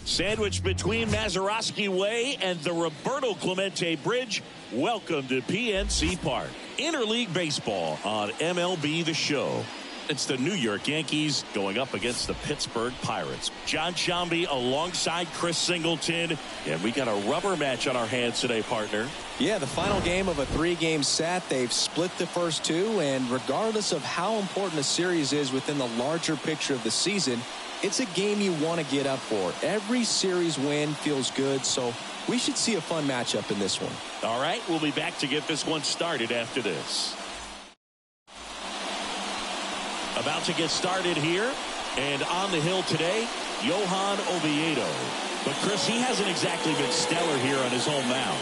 Sandwiched between Mazeroski Way and the Roberto Clemente Bridge, welcome to PNC Park. Interleague Baseball on MLB The Show. It's the New York Yankees going up against the Pittsburgh Pirates. John Sciambi alongside Chris Singleton. And we got a rubber match on our hands today, partner. Yeah, the final game of a 3-game set. They've split the first 2, and regardless of how important a series is within the larger picture of the season, it's a game you want to get up for. Every series win feels good, so we should see a fun matchup in this one. All right, we'll be back to get this one started after this. About to get started here, and on the hill today, Johan Oviedo. But Chris, he hasn't exactly been stellar here on his home mound.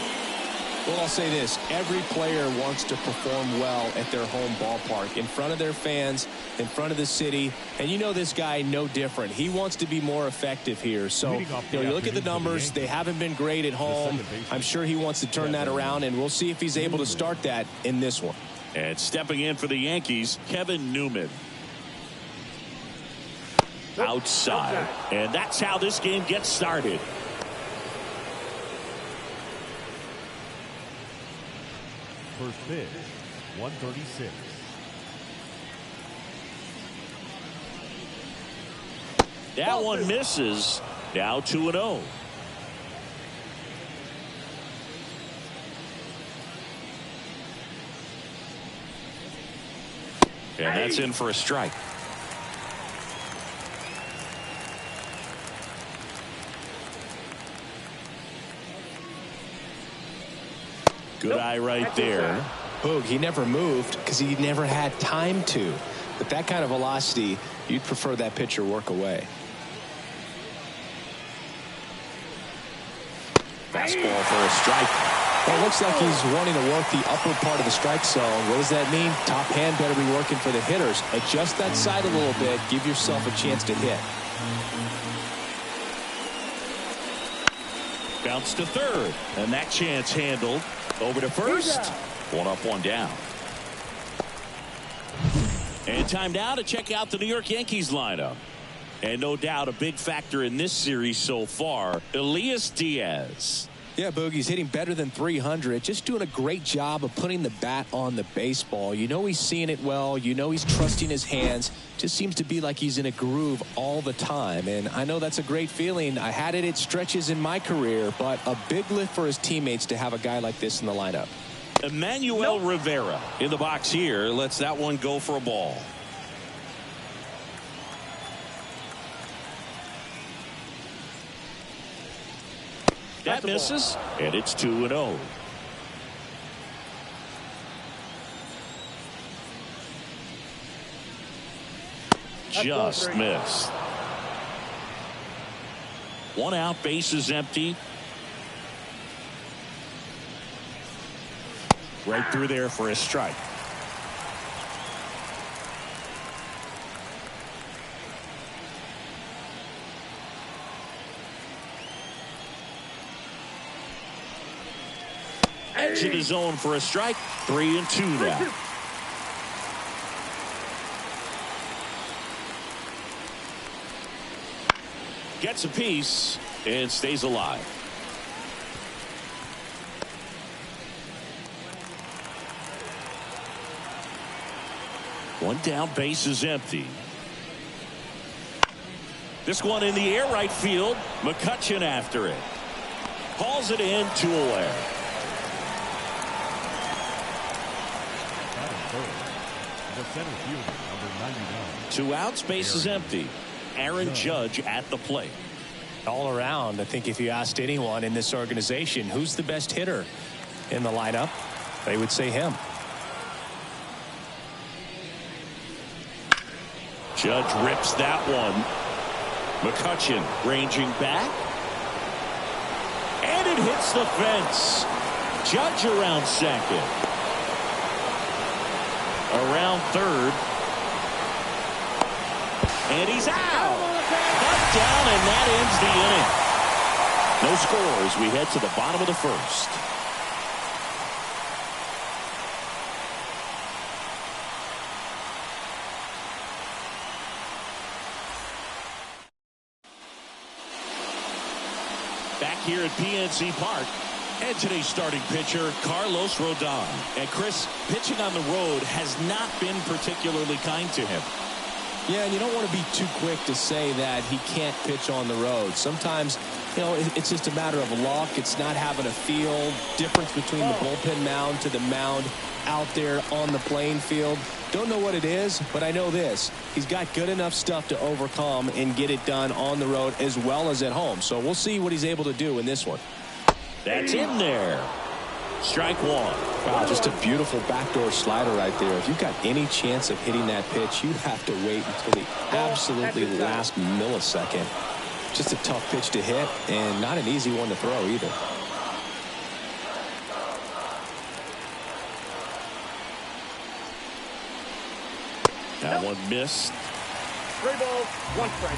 Well, I'll say this. Every player wants to perform well at their home ballpark, in front of their fans, in front of the city. And you know this guy no different. He wants to be more effective here. So, you look at the numbers. They haven't been great at home. I'm sure he wants to turn that around, and we'll see if he's able to start that in this one. And stepping in for the Yankees, Kevin Newman. Outside. And that's how this game gets started. First pitch, 136. That one misses. Now 2-0. And that's in for a strike. Good eye right there. Boog, he never moved because he never had time to. With that kind of velocity, you'd prefer that pitcher work away. Fastball for a strike. Well, it looks like he's wanting to work the upper part of the strike zone. What does that mean? Top hand better be working for the hitters. Adjust that side a little bit. Give yourself a chance to hit. Bounce to third. And that chance handled. Over to first. One up, one down. And time now to check out the New York Yankees lineup. And no doubt a big factor in this series so far, Elias Diaz. Yeah, Boogie's hitting better than 300. Just doing a great job of putting the bat on the baseball. You know he's seeing it well. You know he's trusting his hands. Just seems to be like he's in a groove all the time. And I know that's a great feeling. I had it at stretches in my career, but a big lift for his teammates to have a guy like this in the lineup. Emmanuel Rivera in the box here. Lets that one go for a ball. That misses, and it's 2-0. Just missed. One out, bases empty. Right through there for a strike. Edge of the zone for a strike. 3-2 now. Gets a piece and stays alive. One down, base is empty. This one in the air right field. McCutchen after it. Hauls it in, 2 away. Two outs, base is empty. Aaron Judge at the plate. All around, I think if you asked anyone in this organization who's the best hitter in the lineup, they would say him. Judge rips that one. McCutchen ranging back. And it hits the fence. Judge around second. Around third. And he's out. Up, down, and that ends the inning. No scores. We head to the bottom of the first. back here at PNC Park. And today's starting pitcher, Carlos Rodon. And Chris, pitching on the road has not been particularly kind to him. Yeah, and you don't want to be too quick to say that he can't pitch on the road. Sometimes, you know, it's just a matter of luck. It's not having a feel. Difference between the bullpen mound to the mound out there on the playing field. Don't know what it is, but I know this. He's got good enough stuff to overcome and get it done on the road as well as at home. So we'll see what he's able to do in this one. That's in there. Strike one. Wow, just a beautiful backdoor slider right there. If you've got any chance of hitting that pitch, you have to wait until the absolutely last millisecond. Just a tough pitch to hit and not an easy one to throw either. That one missed. 3 balls, 1 strike.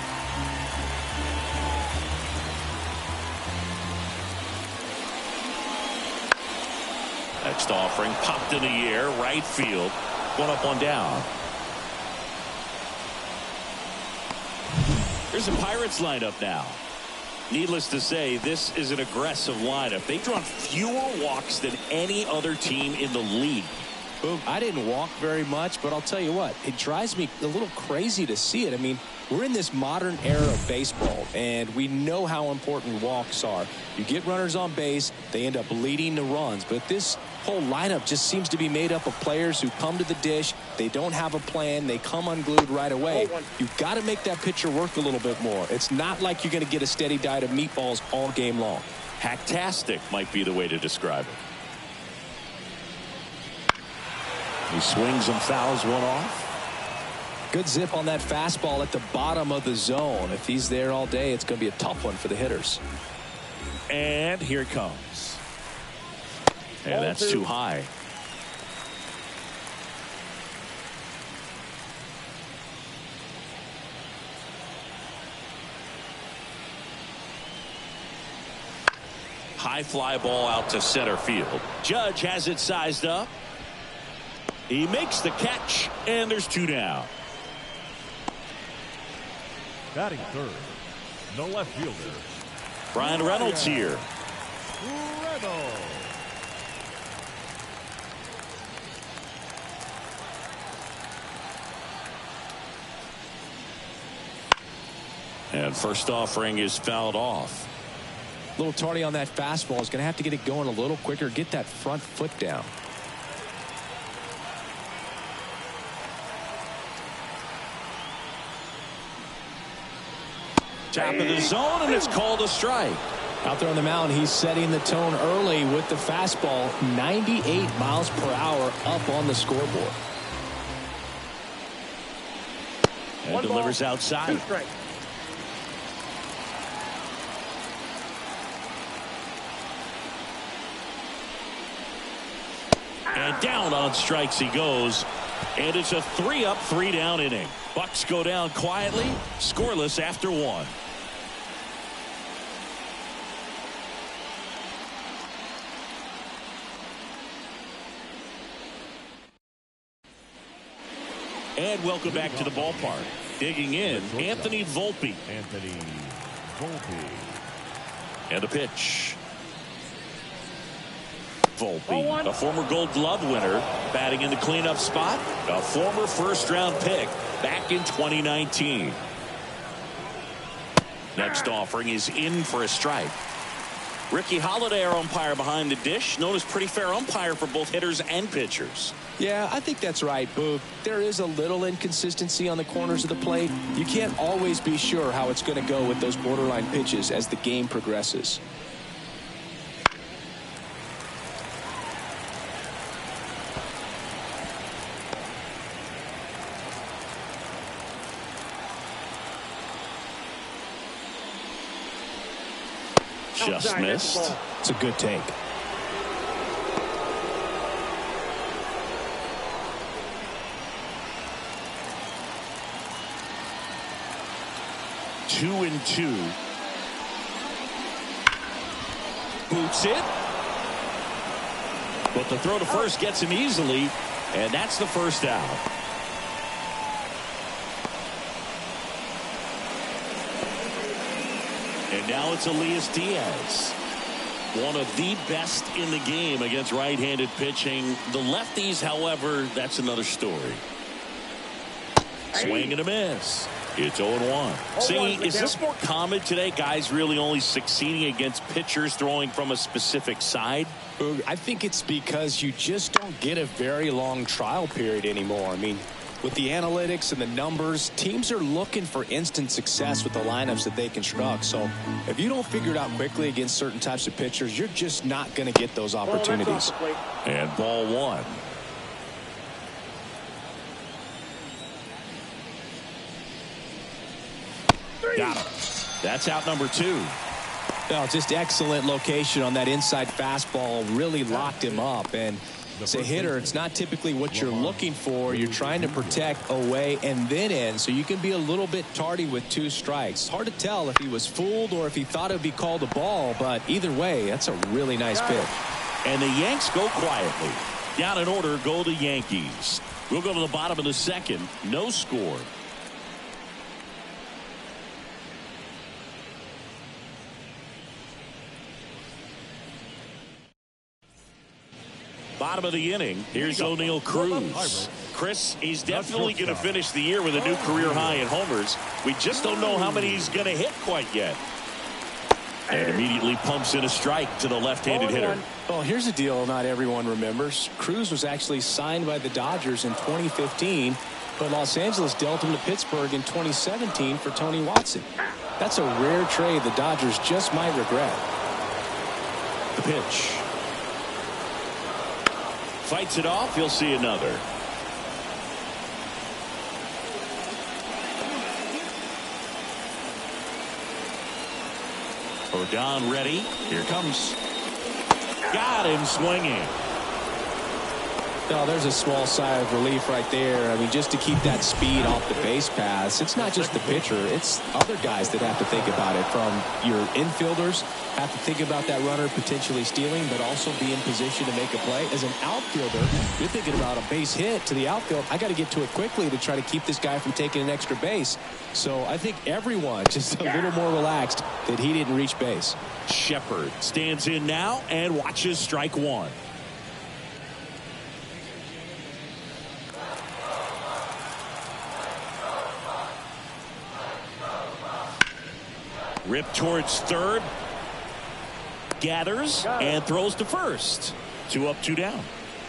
Next offering popped in the air, right field. 1 up, 1 down. Here's the Pirates lineup now. Needless to say, this is an aggressive lineup. They've drawn fewer walks than any other team in the league. Boom. I didn't walk very much, but I'll tell you what, it drives me a little crazy to see it. I mean, we're in this modern era of baseball, and we know how important walks are. You get runners on base, they end up leading the runs. But this whole lineup just seems to be made up of players who come to the dish. They don't have a plan. They come unglued right away. You've got to make that pitcher work a little bit more. It's not like you're going to get a steady diet of meatballs all game long. Hacktastic might be the way to describe it. He swings and fouls one off. Good zip on that fastball at the bottom of the zone. If he's there all day, it's going to be a tough one for the hitters. And here it comes. And that's too high. High fly ball out to center field. Judge has it sized up. He makes the catch, and there's 2 down. Batting third, no left fielder. Brian Reynolds here. Reynolds. And first offering is fouled off. A little tardy on that fastball. Is going to have to get it going a little quicker. Get that front foot down. Top of the zone, and it's called a strike. Out there on the mound, he's setting the tone early with the fastball. 98 miles per hour up on the scoreboard. And delivers outside. 2 strikes. And down on strikes he goes. And it's a 3-up, 3-down inning. Bucks go down quietly, scoreless after 1. And welcome back to the ballpark. Digging in, Anthony Volpe. Anthony Volpe. And a pitch. Volpe, a former Gold Glove winner, batting in the cleanup spot. A former first-round pick back in 2019. Next offering is in for a strike. Ricky Holiday, our umpire behind the dish, known as pretty fair umpire for both hitters and pitchers. Yeah, I think that's right, Boog. There is a little inconsistency on the corners of the plate. You can't always be sure how it's going to go with those borderline pitches as the game progresses. Just missed. It's a good take. Two and 2. Boots it. But the throw to first gets him easily, and that's the first out. And now it's Elias Diaz. One of the best in the game against right-handed pitching. The lefties, however, that's another story. Swing and a miss. It's 0-1. See, is this more common today? Guys really only succeeding against pitchers throwing from a specific side? I think it's because you just don't get a very long trial period anymore. I mean, with the analytics and the numbers, teams are looking for instant success with the lineups that they construct. So if you don't figure it out quickly against certain types of pitchers, you're just not going to get those opportunities. And ball one. Got him. That's out number 2. Well, just excellent location on that inside fastball. Really locked him up. And as a hitter, it's not typically what you're looking for. You're trying to protect away and then in, so you can be a little bit tardy with 2 strikes. It's hard to tell if he was fooled or if he thought it would be called a ball, but either way, that's a really nice pitch. And the Yanks go quietly. Down in order go the Yankees. We'll go to the bottom of the second. No score. Bottom of the inning. Here's O'Neal Cruz. Chris, he's definitely going to finish the year with a new career high in homers. We just don't know how many he's going to hit quite yet. And immediately pumps in a strike to the left-handed hitter. Well, here's a deal not everyone remembers. Cruz was actually signed by the Dodgers in 2015, but Los Angeles dealt him to Pittsburgh in 2017 for Tony Watson. That's a rare trade the Dodgers just might regret. The pitch. Fights it off. He'll see another. Rodon ready. Here comes. Got him swinging. No, there's a small sigh of relief right there. I mean, just to keep that speed off the base paths. It's not just the pitcher. It's other guys that have to think about it. From your infielders have to think about that runner potentially stealing, but also be in position to make a play. As an outfielder, you're thinking about a base hit to the outfield. I got to get to it quickly to try to keep this guy from taking an extra base. So I think everyone just a little more relaxed that he didn't reach base. Shepard stands in now and watches strike one. Rip towards third. Gathers and throws to first. 2 up, 2 down.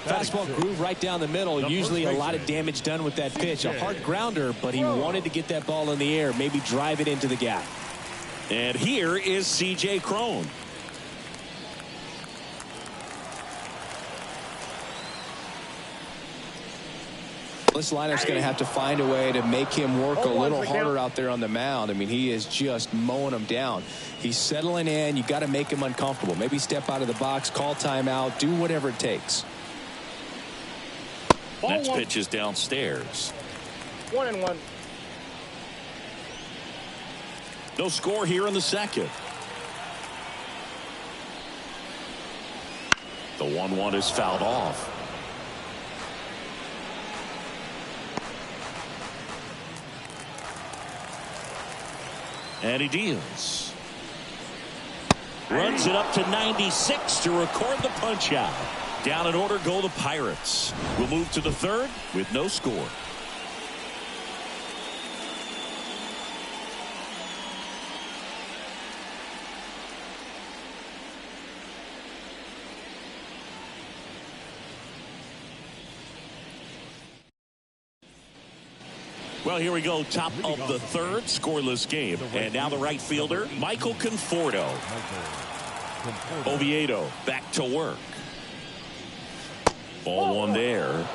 Fastball groove right down the middle. Usually a lot of damage done with that pitch. A hard grounder, but he wanted to get that ball in the air. Maybe drive it into the gap. And here is C.J. Cron. This lineup's going to have to find a way to make him work a little harder out there on the mound. I mean, he is just mowing them down. He's settling in. You got to make him uncomfortable. Maybe step out of the box, call timeout, do whatever it takes. Next pitch is downstairs. 1-1. No score here in the second. The 1-1 is fouled off. And he deals. Runs it up to 96 to record the punch out. Down in order go the Pirates. We'll move to the third with no score. Well, here we go. Top of the third, scoreless game. And now the right fielder, Michael Conforto. Oviedo back to work. Ball one there.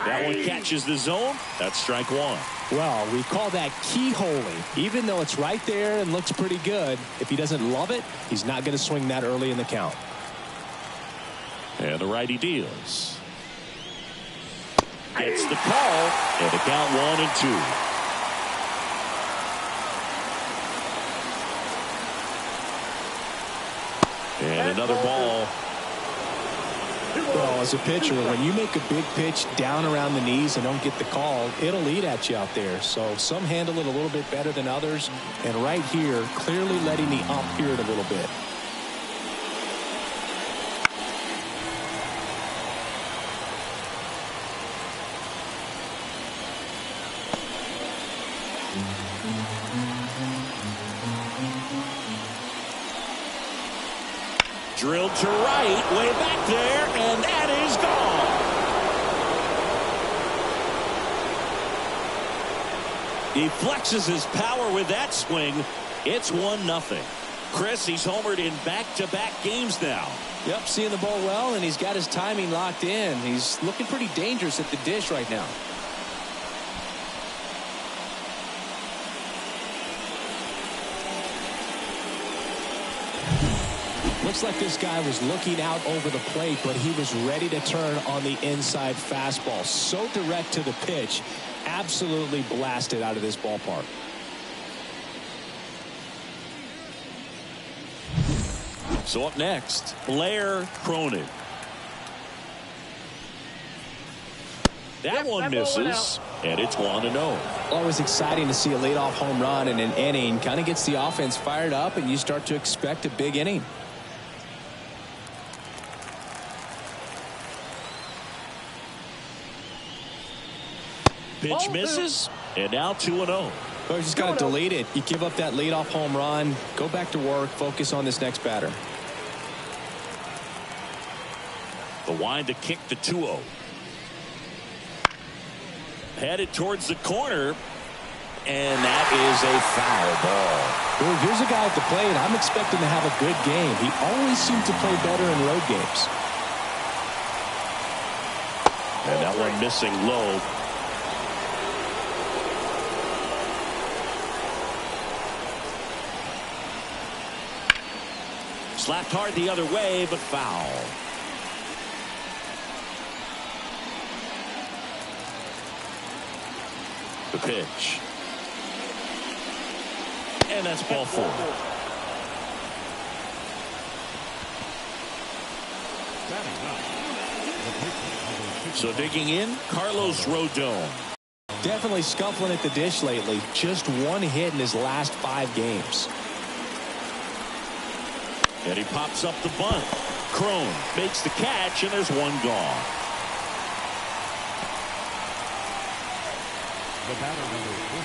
That one catches the zone. That's strike one. Well, we call that keyholing. Even though it's right there and looks pretty good, if he doesn't love it, he's not going to swing that early in the count. And the righty deals. Gets the call, and the count 1-2. And another ball. Well, Well, as a pitcher, when you make a big pitch down around the knees and don't get the call, it'll eat at you out there. So some handle it a little bit better than others. And right here, clearly letting the ump hear it a little bit. Drilled to right, way back there, and that is gone. He flexes his power with that swing. It's 1-0. Chris, he's homered in back-to-back games now. Yep, seeing the ball well, and he's got his timing locked in. He's looking pretty dangerous at the dish right now. Looks like this guy was looking out over the plate, but he was ready to turn on the inside fastball. So direct to the pitch, absolutely blasted out of this ballpark. So up next, Blair Cronin. That one misses, and it's 1-0. Always exciting to see a leadoff home run in an inning. Kind of gets the offense fired up, and you start to expect a big inning. Pitch misses, and now 2-0. Well, you just got to delete it. You give up that leadoff home run, go back to work, focus on this next batter. The wind to kick the 2-0. Headed towards the corner, and that is a foul ball. Well, here's a guy at the plate I'm expecting to have a good game. He always seems to play better in road games. And that one missing low. Slapped hard the other way, but foul. The pitch. And that's ball 4. So digging in, Carlos Rodon. Definitely scuffling at the dish lately. Just one hit in his last 5 games. And he pops up the bunt. Crone makes the catch, and there's one gone. The batter number 50,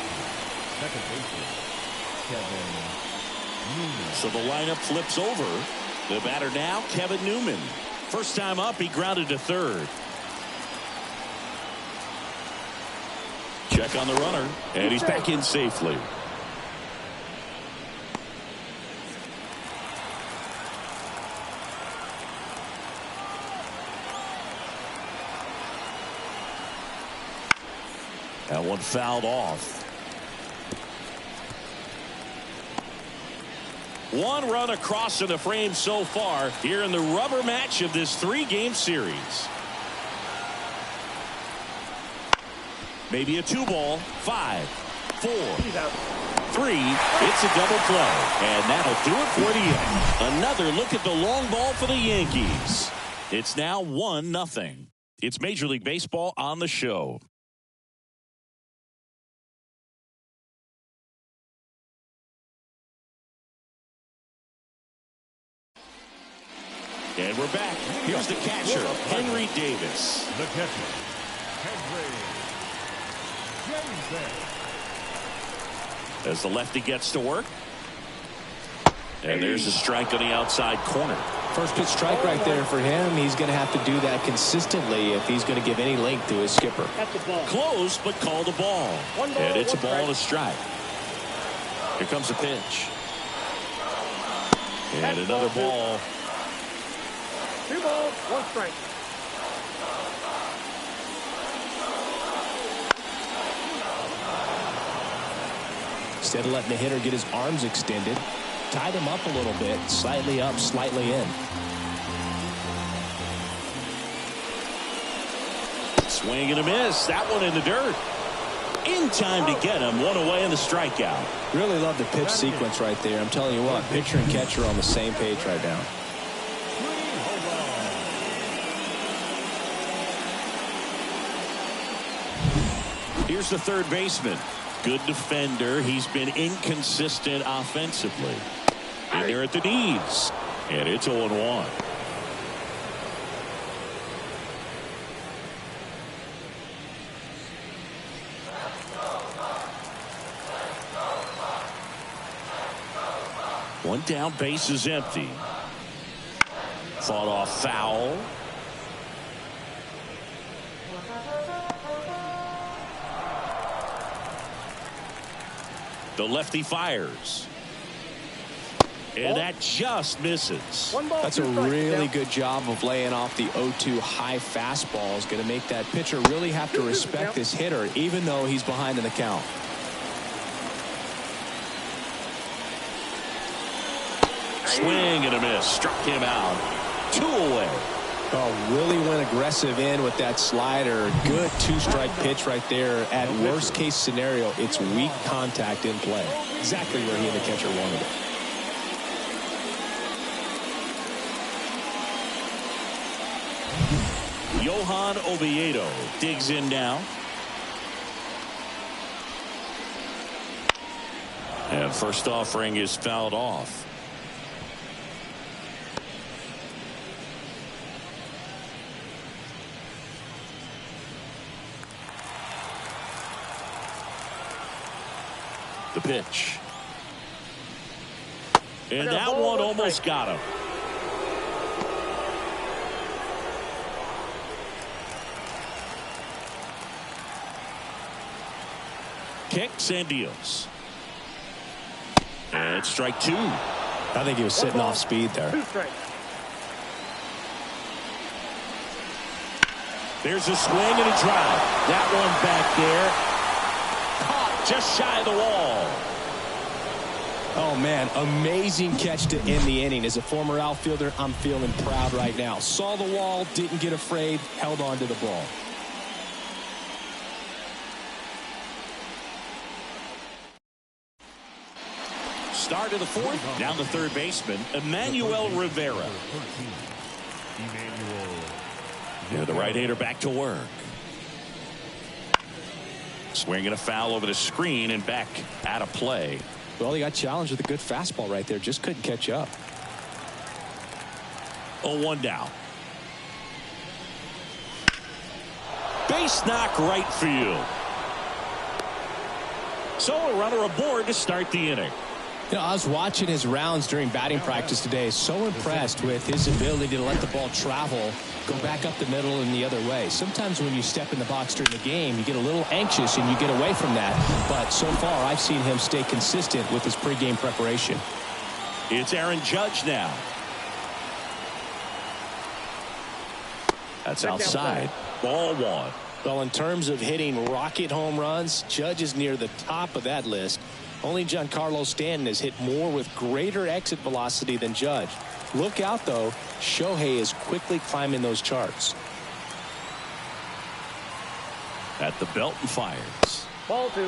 second baseman, Kevin Newman. So the lineup flips over. The batter now, Kevin Newman. First time up, he grounded to third. Check on the runner, and he's back in safely. That one fouled off. One run across in the frame so far here in the rubber match of this 3-game series. Maybe a 2-ball. 5, 4, 3. It's a double play. And that'll do it for the inning. Another look at the long ball for the Yankees. It's now 1-0. It's Major League Baseball on the show. And we're back. Here's the catcher, Henry Davis. The catcher, Henry Davis. As the lefty gets to work. And there's a strike on the outside corner. First pitch strike right there for him. He's going to have to do that consistently if he's going to give any length to his skipper. Close, but called a ball. And it's a ball and a strike. Here comes a pitch. And another ball. 2 balls, 1 strike. Instead of letting the hitter get his arms extended, tied him up a little bit, slightly up, slightly in. Swing and a miss. That one in the dirt. In time to get him. One away in the strikeout. Really love the pitch sequence right there. I'm telling you what, pitcher and catcher are on the same page right now. Here's the third baseman. Good defender. He's been inconsistent offensively. And they're at the knees. And it's 0-1. One down, base is empty. Fought off foul. The lefty fires. And that just misses. That's a really good job of laying off the 0-2 high fastball. Is going to make that pitcher really have to respect this hitter, even though he's behind in the count. Swing and a miss. Struck him out. 2 away. Oh, really went aggressive in with that slider. Good two-strike pitch right there. At worst case scenario, it's weak contact in play. Exactly where he and the catcher wanted it. Johan Oviedo digs in now. And first offering is fouled off. The pitch. And that one almost got him. Kicks and deals. And strike 2. I think he was sitting off speed there. There's a swing and a drive. That one back there. Caught just shy of the wall. Oh, man, amazing catch to end the inning. As a former outfielder, I'm feeling proud right now. Saw the wall, didn't get afraid, held on to the ball. Start of the fourth. Down the third baseman, Emmanuel Rivera. Yeah, the right-hander back to work. Swinging a foul over the screen and back out of play. Well, he got challenged with a good fastball right there. Just couldn't catch up. 0-1 down. Base knock right field. So a runner aboard to start the inning. You know, I was watching his rounds during batting practice today. So impressed with his ability to let the ball travel, go back up the middle and the other way. Sometimes when you step in the box during the game, you get a little anxious and you get away from that. But so far, I've seen him stay consistent with his pregame preparation. It's Aaron Judge now. That's outside. Ball 1. Well, in terms of hitting rocket home runs, Judge is near the top of that list. Only Giancarlo Stanton has hit more with greater exit velocity than Judge. Look out, though. Shohei is quickly climbing those charts. At the belt and fires. Ball 2.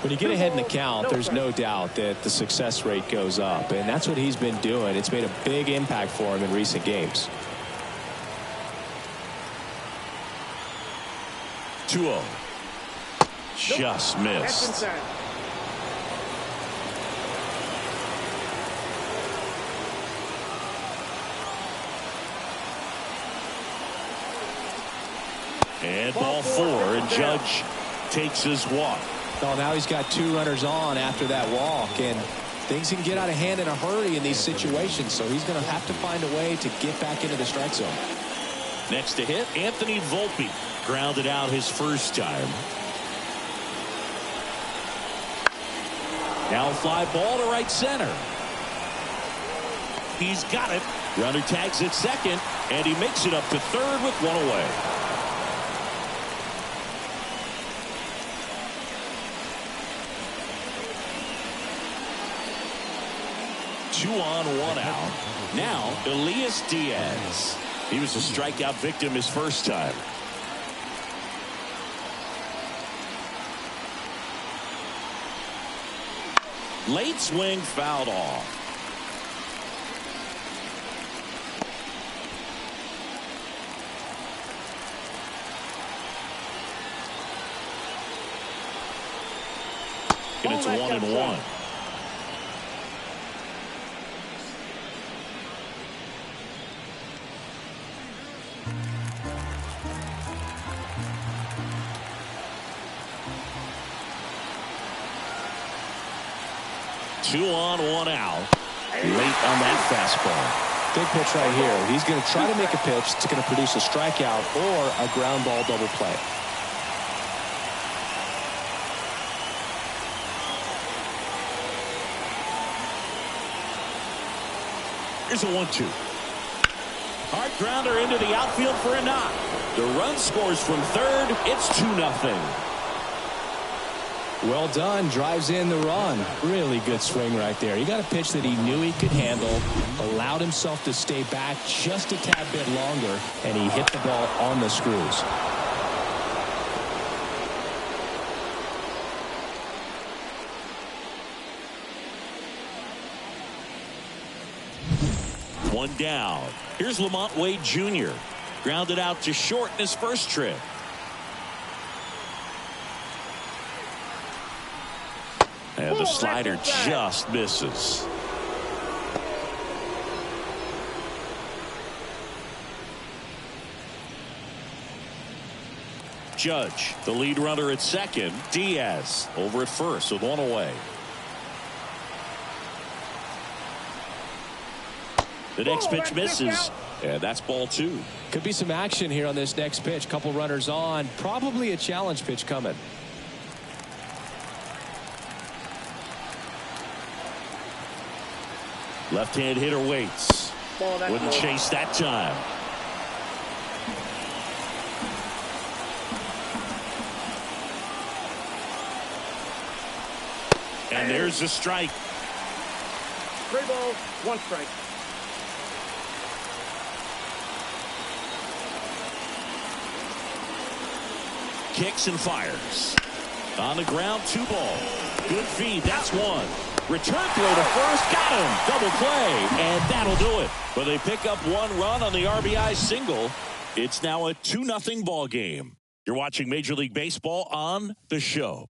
When you get ahead in the count, there's no doubt that the success rate goes up. And that's what he's been doing. It's made a big impact for him in recent games. 2-0. Just missed. And ball 4, and Judge takes his walk. Oh, now he's got 2 runners on after that walk, and things can get out of hand in a hurry in these situations, so he's going to have to find a way to get back into the strike zone. Next to hit, Anthony Volpe grounded out his first time. Now fly ball to right center. He's got it. Runner tags at second, and he makes it up to third with 1 away. Two on, 1 out. Now Elias Diaz. He was a strikeout victim his first time. Late swing fouled off. and it's 1-1. Two on, one out. Late on that fastball. Big pitch right here. He's going to try to make a pitch that's going to produce a strikeout or a ground ball double play. Here's a 1-2. Hard grounder into the outfield for a knock. The run scores from third. It's 2-0. Well done. Drives in the run. Really good swing right there. He got a pitch that he knew he could handle, allowed himself to stay back just a tad bit longer, and he hit the ball on the screws. One down. Here's Lamont Wade Jr. Grounded out to short in his first trip. And the slider just misses. Judge, the lead runner at second. Diaz over at first with one away. The next pitch misses. And that's ball two. Could be some action here on this next pitch. Couple runners on. Probably a challenge pitch coming. Left-hand hitter waits. Wouldn't chase that time. And there's a strike. 3 balls, 1 strike. Kicks and fires. On the ground, 2 ball. Good feed. That's 1. Return throw to first. Got him. Double play. And that'll do it. But they pick up 1 run on the RBI single. It's now a 2-0 ball game. You're watching Major League Baseball on The Show.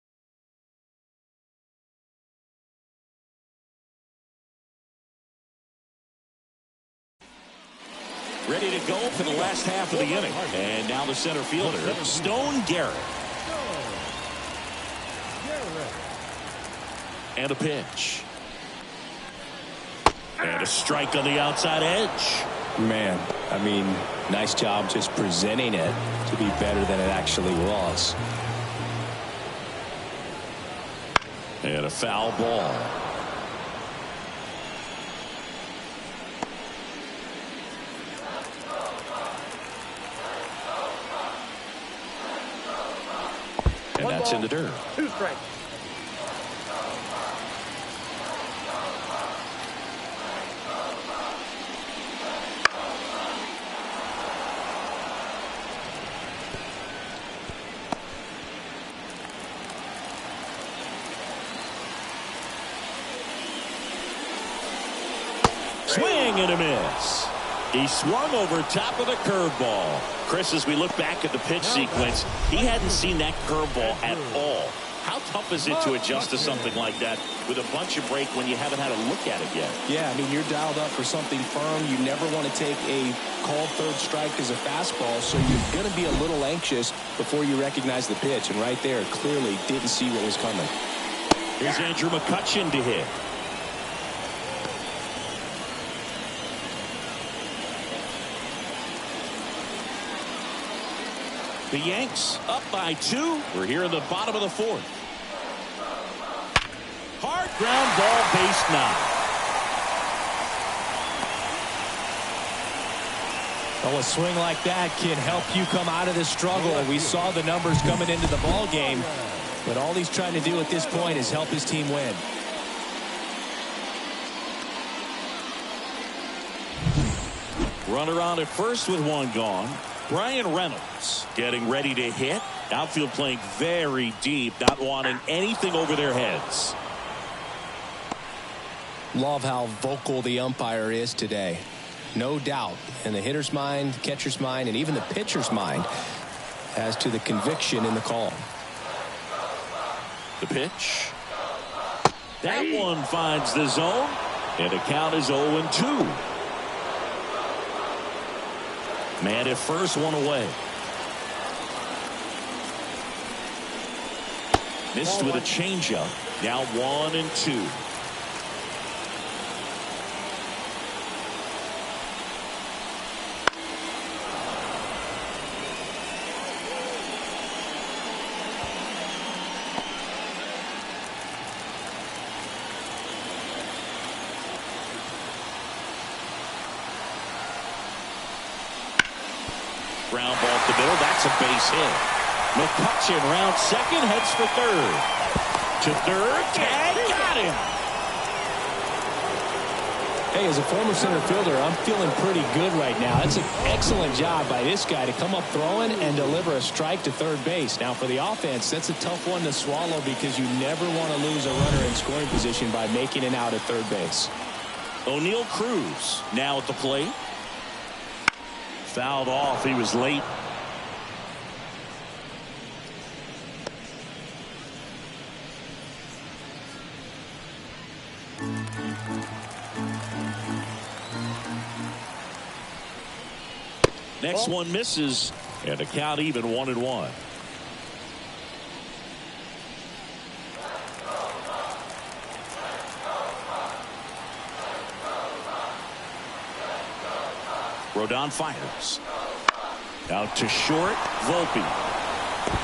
Ready to go for the last half of the inning. And now the center fielder, Stone Garrett. And a pitch. And a strike on the outside edge. Man, I mean, nice job just presenting it to be better than it actually was. And a foul ball. And that's in the dirt. 2 strikes. Swing and a miss. He swung over top of the curveball. Chris, as we look back at the pitch sequence, he hadn't seen that curveball at all. How tough is it to adjust to something like that with a bunch of break when you haven't had a look at it yet? Yeah, I mean, you're dialed up for something firm. You never want to take a called third strike as a fastball, so you're going to be a little anxious before you recognize the pitch. And right there, clearly didn't see what was coming. Here's Andrew McCutchen to hit. The Yanks up by 2. We're here in the bottom of the 4th. Hard ground ball, base knock. Well, a swing like that can help you come out of this struggle. We saw the numbers coming into the ball game, but all he's trying to do at this point is help his team win. Runner on at first with 1 gone. Brian Reynolds getting ready to hit. Outfield playing very deep, not wanting anything over their heads. Love how vocal the umpire is today. No doubt in the hitter's mind, catcher's mind, and even the pitcher's mind as to the conviction in the call. The pitch. That one finds the zone, and the count is 0-2. Man at first, one away. Missed with a changeup. Now 1-2. Ground ball up the middle. That's a base hit. McCutchen round second, heads for third. To third, tag, got him. Hey, as a former center fielder, I'm feeling pretty good right now. It's an excellent job by this guy to come up throwing and deliver a strike to third base. Now, for the offense, that's a tough one to swallow because you never want to lose a runner in scoring position by making it out at third base. O'Neal Cruz now at the plate. Fouled off. He was late. Next one misses, and the count even 1-1. Rodon fires. Out to short. Volpe.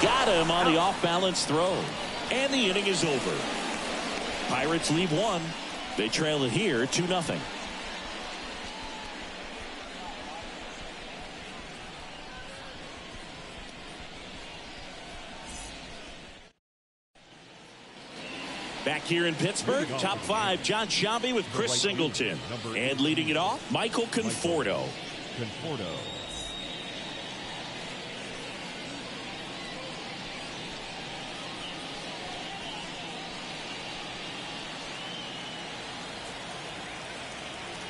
Got him on the off-balance throw. And the inning is over. Pirates leave one. They trail it here 2-0. Back here in Pittsburgh, top five, John Sciambi with Chris Singleton. And leading it off, Michael Conforto.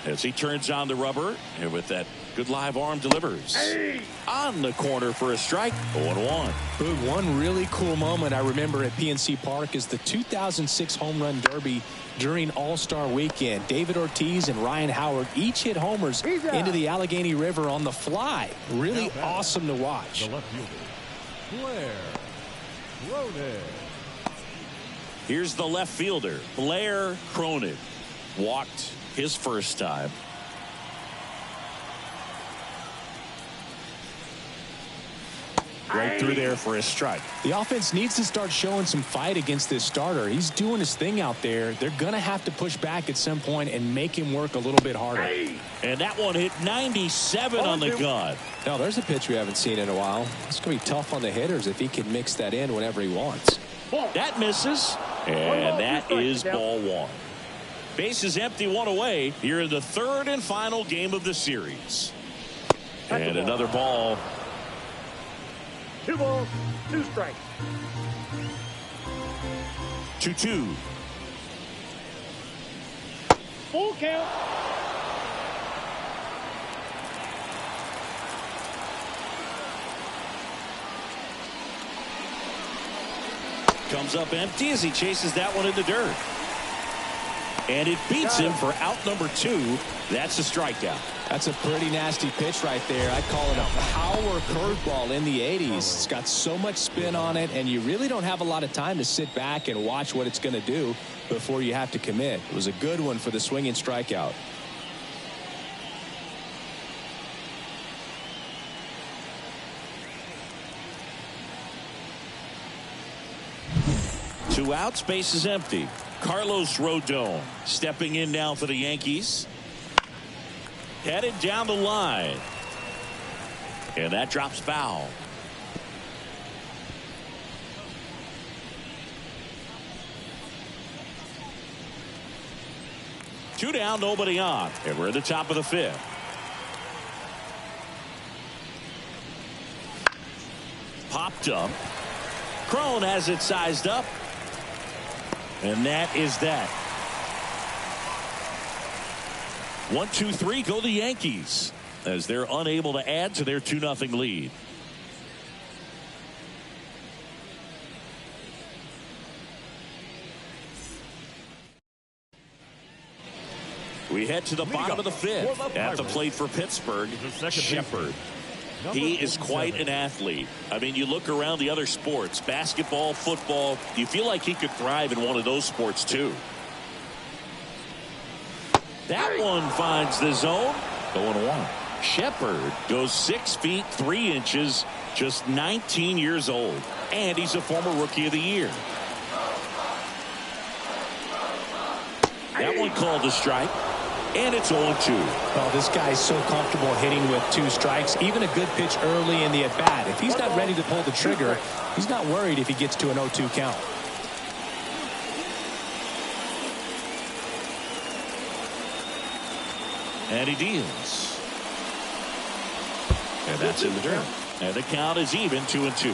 As he turns on the rubber, and with that good live arm delivers. On the corner for a strike, 0-1. One really cool moment I remember at PNC Park is the 2006 Home Run Derby during All-Star Weekend. David Ortiz and Ryan Howard each hit homers into the Allegheny River on the fly. Really awesome to watch. The left fielder, Blair Cronin. Here's the left fielder, Blair Cronin. Walked his first time. Right through there for a strike. The offense needs to start showing some fight against this starter. He's doing his thing out there. They're going to have to push back at some point and make him work a little bit harder. And that one hit 97 on the gun. Now, there's a pitch we haven't seen in a while. It's going to be tough on the hitters if he can mix that in whenever he wants. That misses. And that is ball one. Base is empty, one away here in the third and final game of the series. And another ball. 2 balls, 2 strikes. 2-2. Full count. Comes up empty as he chases that one in the dirt. And it beats him for out number 2. That's a strikeout. That's a pretty nasty pitch right there. I'd call it a power curveball in the 80s. It's got so much spin on it, and you really don't have a lot of time to sit back and watch what it's going to do before you have to commit. It was a good one for the swinging strikeout. Two outs, base is empty. Carlos Rodon stepping in now for the Yankees. Headed down the line. And that drops foul. Two down, nobody on. And we're at the top of the 5th. Popped up. Crone has it sized up. And that is that. 1-2-3 go the Yankees as they're unable to add to their 2-0 lead. We head to the bottom of the fifth. At the plate for Pittsburgh, Shepard. He is quite an athlete. I mean, you look around the other sports, basketball, football, you feel like he could thrive in one of those sports too. That one finds the zone. 0-1. Shepard goes 6 feet 3 inches, just 19 years old, and he's a former Rookie of the Year. That one called a strike, and it's 0-2. Well, this guy's so comfortable hitting with 2 strikes, even a good pitch early in the at-bat. If he's not ready to pull the trigger, he's not worried if he gets to an 0-2 count. And he deals. And that's in the dirt. And the count is even, 2-2.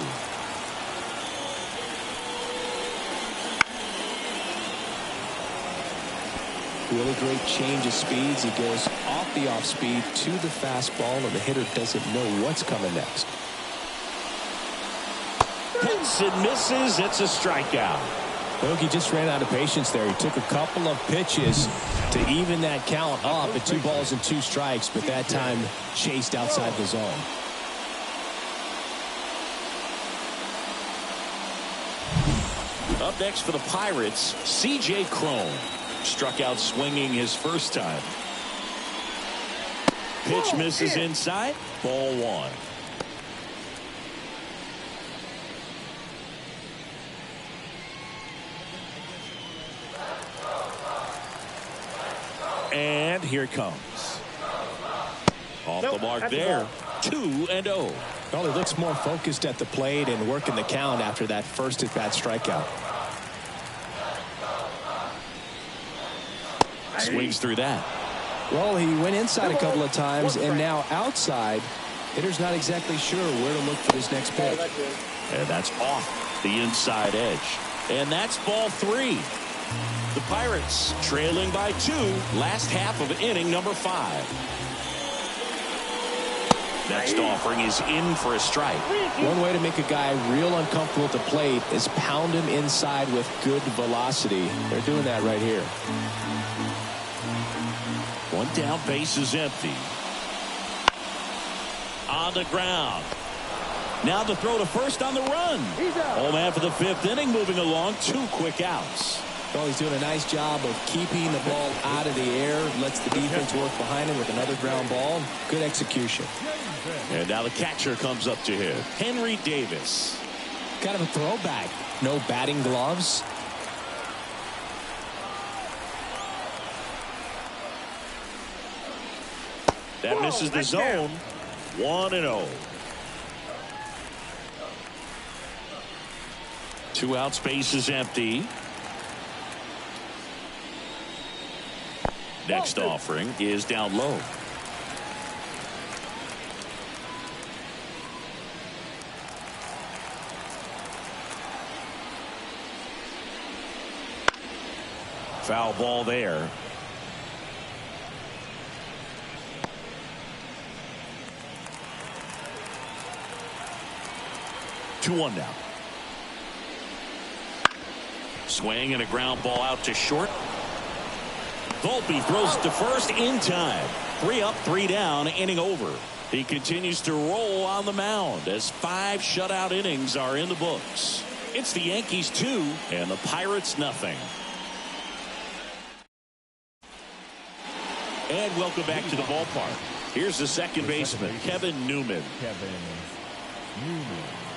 Really great change of speeds. He goes off the off speed to the fastball, and the hitter doesn't know what's coming next. Hits and misses. It's a strikeout. Look, he just ran out of patience there. He took a couple of pitches to even that count up at 2 balls and 2 strikes, but that time chased outside the zone. Up next for the Pirates, C.J. Cron. Struck out swinging his first time. Pitch misses inside. Ball 1. And here it comes. Off the mark there. 2-0. Well, he looks more focused at the plate and working the count after that first at-bat strikeout. Swings through that. Well, he went inside a couple of times, and now outside. Hitter's not exactly sure where to look for this next pitch. And that's off the inside edge. And that's ball 3. The Pirates trailing by 2. Last half of inning number 5. Next offering is in for a strike. One way to make a guy real uncomfortable at the plate is pound him inside with good velocity. They're doing that right here. One down, base is empty. On the ground. Now the throw to first on the run. Home after the 5th inning, moving along. 2 quick outs. Well, he's doing a nice job of keeping the ball out of the air. Lets the defense work behind him with another ground ball. Good execution. And now the catcher comes up to him. Henry Davis. Kind of a throwback. No batting gloves. That misses the zone. 1-0. 2 out, space is empty. Next offering is down low. Foul ball there. Two one now. Swing and a ground ball out to short. Volpe throws to first in time. 3 up, 3 down, inning over. He continues to roll on the mound as 5 shutout innings are in the books. It's the Yankees 2 and the Pirates nothing. And welcome back to the ballpark. Here's the second baseman, Kevin Newman.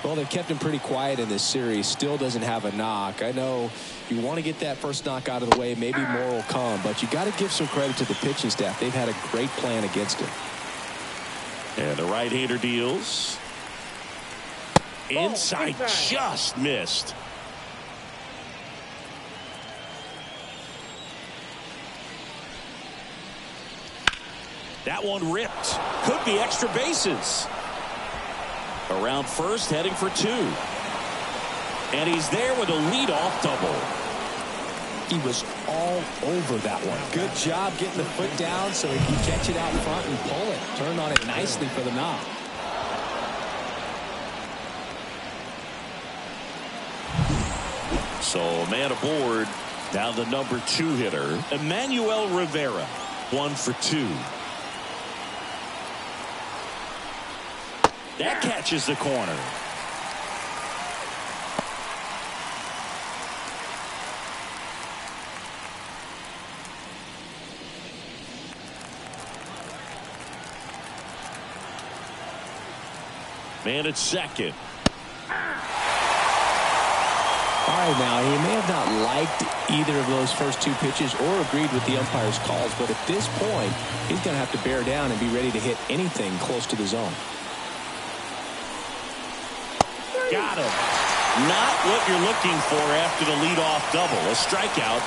Well, they've kept him pretty quiet in this series. Still doesn't have a knock. I know you want to get that first knock out of the way. Maybe more will come, but you got to give some credit to the pitching staff. They've had a great plan against him. And the right-hander deals. Inside, just missed. That one ripped. Could be extra bases. Around first, heading for 2. And he's there with a leadoff double. He was all over that one. Good job getting the foot down so he can catch it out front and pull it. Turn on it nicely for the knock. So a man aboard, down the number 2 hitter, Emmanuel Rivera. 1 for 2. That catches the corner. Man at second. All right, now, he may have not liked either of those first 2 pitches or agreed with the umpire's calls, but at this point, he's going to have to bear down and be ready to hit anything close to the zone. Got him. Not what you're looking for after the leadoff double. A strikeout,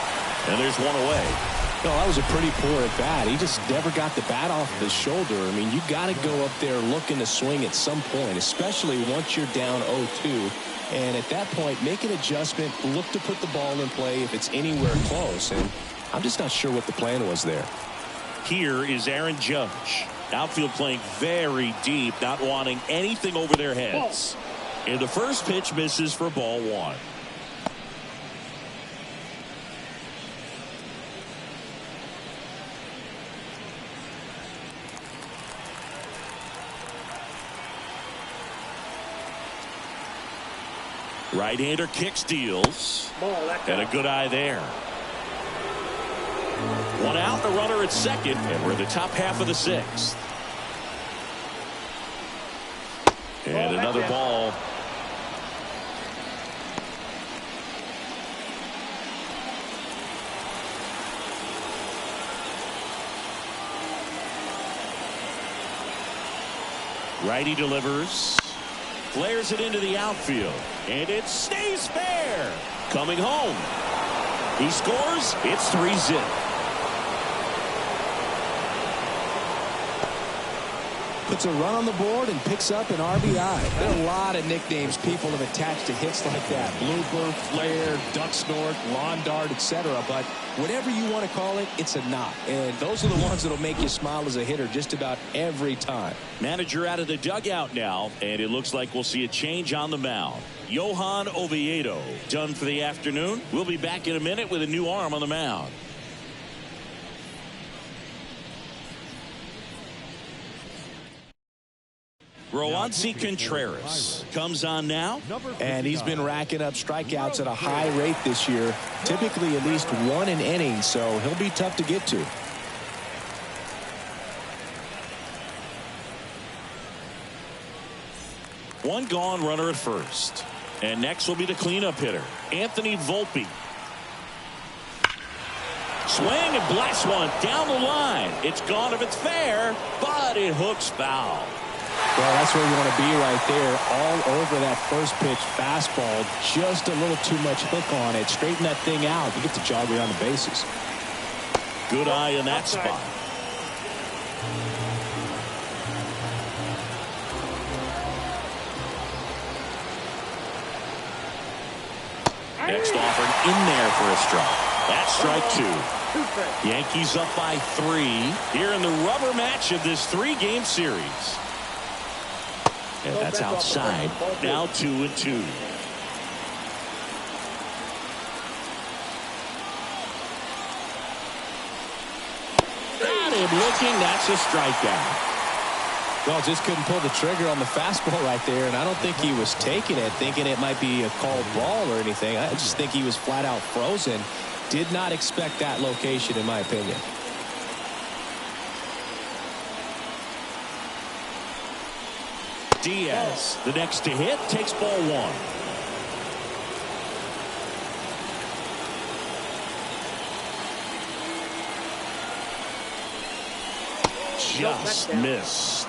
and there's one away. No, that was a pretty poor at bat. He just never got the bat off his shoulder. I mean, you got to go up there looking to swing at some point, especially once you're down 0-2. And at that point, make an adjustment, look to put the ball in play if it's anywhere close. And I'm just not sure what the plan was there. Here is Aaron Judge. Outfield playing very deep, not wanting anything over their heads. And the first pitch misses for ball 1. Right-hander kick steals. And a good eye there. 1 out, the runner at second, and we're in the top half of the 6th. And another ball. Righty delivers. Flares it into the outfield. And it stays fair. Coming home. He scores. It's 3-zip. Puts a run on the board and picks up an RBI. There are a lot of nicknames people have attached to hits like that. Blooper, flare, duck snort, lawn dart, etc. But whatever you want to call it, it's a knock. And those are the ones that'll make you smile as a hitter just about every time. Manager out of the dugout now, and it looks like we'll see a change on the mound. Johan Oviedo done for the afternoon. We'll be back in a minute with a new arm on the mound. Roansy Contreras comes on now. And he's been racking up strikeouts at a high rate this year. Typically at least 1 an inning, so he'll be tough to get to. One gone, runner at first. And next will be the cleanup hitter, Anthony Volpe. Swing and blast one down the line. It's gone if it's fair, but it hooks foul. Well, that's where you want to be right there. All over that first pitch fastball. Just a little too much hook on it. Straighten that thing out. You get to jog around the bases. Good eye in that spot. Next offering in there for a strike. That's strike 2. Yankees up by 3 here in the rubber match of this 3-game series. And that's outside. Now 2-2. Got him looking. That's a strikeout. Well, just couldn't pull the trigger on the fastball right there, and I don't think he was taking it, thinking it might be a called ball or anything. I just think he was flat out frozen. Did not expect that location, in my opinion. Diaz, the next to hit, takes ball 1. Just missed.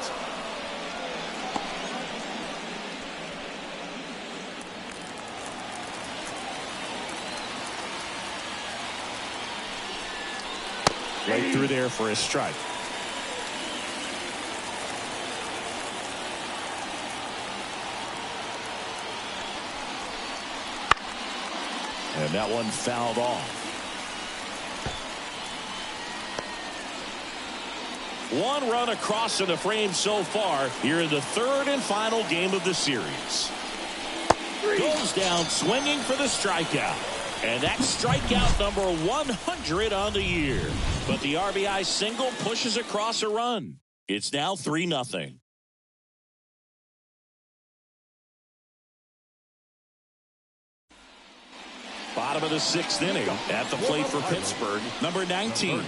Right through there for a strike. And that one fouled off. One run across in the frame so far here in the 3rd and final game of the series. Goes down swinging for the strikeout. And that's strikeout number 100 on the year. But the RBI single pushes across a run. It's now 3-0. Bottom of the 6th inning at the plate for Pittsburgh, number 19.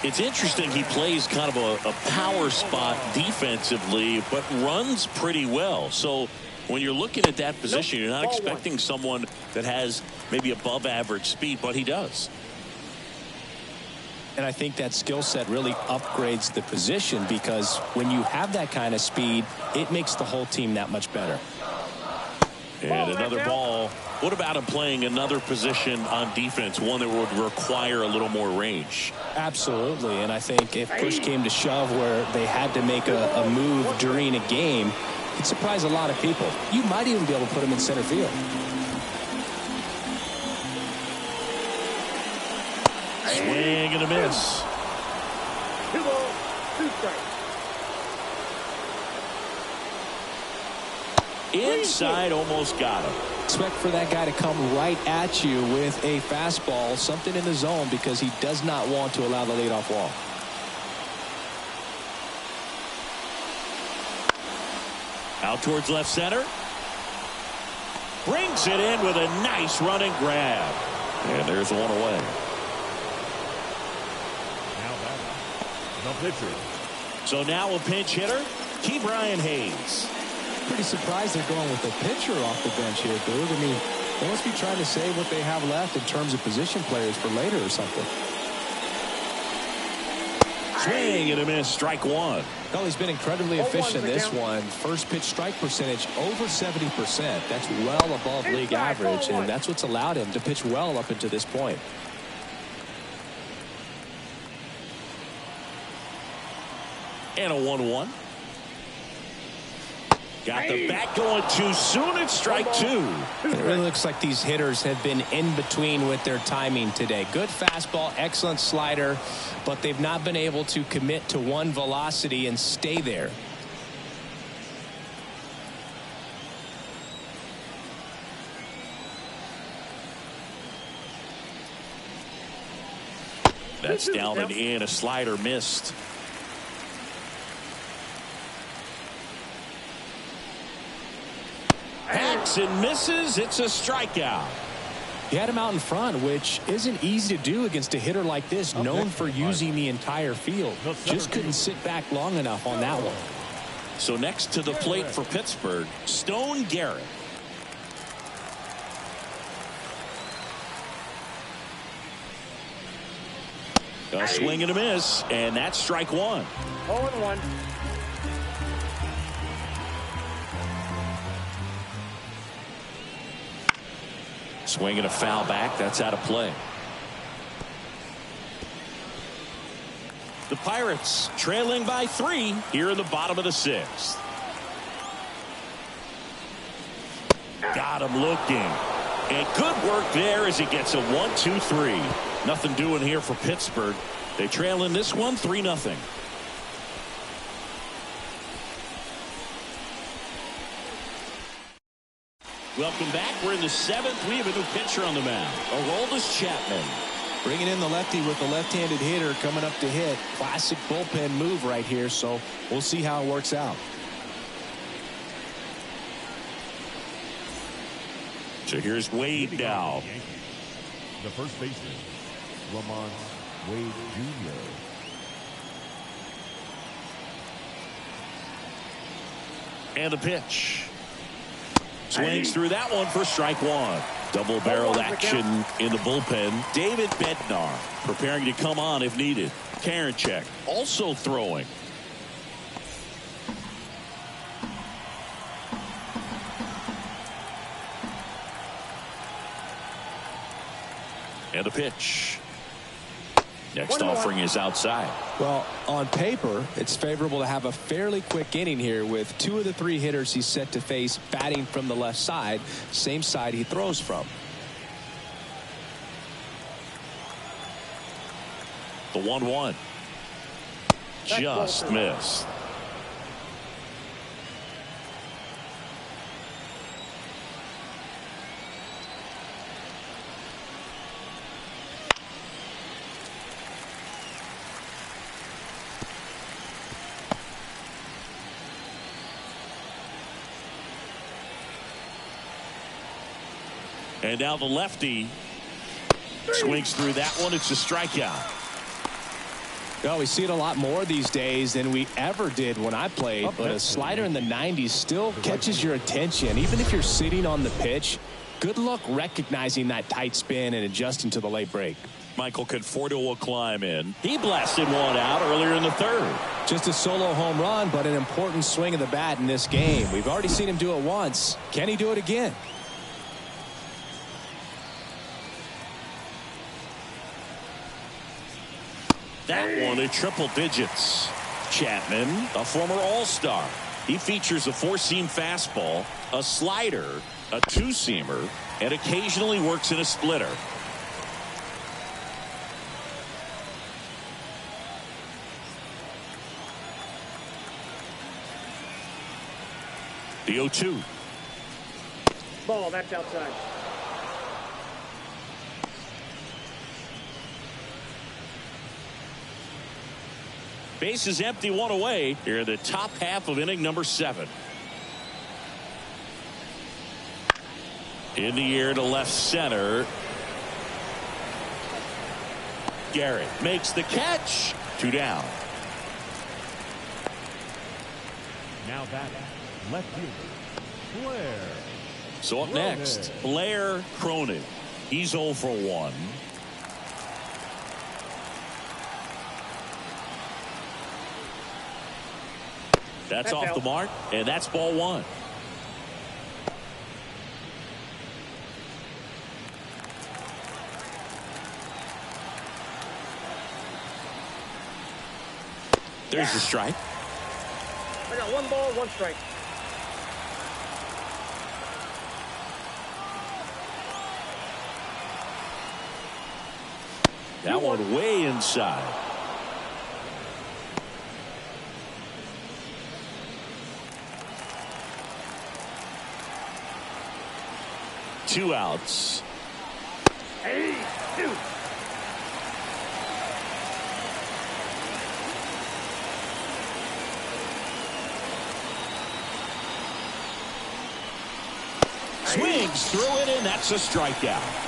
It's interesting he plays kind of a power spot defensively, but runs pretty well. So when you're looking at that position, you're not expecting someone that has maybe above average speed, but he does. And I think that skill set really upgrades the position, because when you have that kind of speed, it makes the whole team that much better. And another ball. What about him playing another position on defense, one that would require a little more range? Absolutely. And I think if push came to shove where they had to make a move during a game, it'd surprise a lot of people. You might even be able to put him in center field. Swing and a miss. 2 balls, 2 strikes. Inside, almost got him. Expect for that guy to come right at you with a fastball, something in the zone, because he does not want to allow the leadoff walk. Out towards left center. Brings it in with a nice running grab. And there's one away. Now batting, the pitcher. So now a pinch hitter, Brian Hayes. Pretty surprised they're going with a pitcher off the bench here, Boog. I mean, they must be trying to save what they have left in terms of position players for later or something. Swing and a miss, strike one. Well, he's been incredibly efficient in this one. First pitch strike percentage over 70%. That's well above league average, and that's what's allowed him to pitch well up until this point. And a 1-1. Got the bat going too soon. It's strike two. It really looks like these hitters have been in between with their timing today. Good fastball, excellent slider, but they've not been able to commit to one velocity and stay there. That's down and in. A slider missed. Hacks and misses. It's a strikeout. He had him out in front, which isn't easy to do against a hitter like this, known for using the entire field. Just couldn't sit back long enough on that one. So next to the plate for Pittsburgh, Stone Garrett. A swing and a miss, and that's strike one. 0-1. Swing and a foul back. That's out of play. The Pirates trailing by 3 here in the bottom of the 6th. Got him looking. And good work there as he gets a 1-2-3. Nothing doing here for Pittsburgh. They trail in this one 3-0. Welcome back. We're in the 7th. We have a new pitcher on the mound. Aroldis Chapman. Bringing in the lefty with the left-handed hitter coming up to hit. Classic bullpen move right here, so we'll see how it works out. So here's Wade now. The first baseman, Lamont Wade Jr. And the pitch. Swings through that one for strike one. Double-barreled action in the bullpen. David Bednar preparing to come on if needed. Karinchak also throwing. And a pitch. Next offering is outside. Well, on paper, it's favorable to have a fairly quick inning here with 2 of the 3 hitters he's set to face batting from the left side, same side he throws from. The 1-1. Just missed. And now the lefty swings through that one. It's a strikeout. Well, we see it a lot more these days than we ever did when I played, but a slider in the 90s still catches your attention. Even if you're sitting on the pitch, good luck recognizing that tight spin and adjusting to the late break. Michael Conforto will climb in. He blasted one out earlier in the third. Just a solo home run, but an important swing of the bat in this game. We've already seen him do it once. Can he do it again? That one at triple digits. Chapman, a former All-Star. He features a four-seam fastball, a slider, a two-seamer, and occasionally works in a splitter. The 0-2. Ball, that's outside. Base is empty, one away here in the top half of inning number 7. In the air to left center. Garrett makes the catch. 2 down. Now batting, left fielder, Blair. So up next, Blair Cronin. He's 0 for 1. That's off the mark, and that's ball 1. There's the strike. I got 1 ball, 1 strike. That one way inside. Two outs. Hey, dude. Swings through it, and that's a strikeout.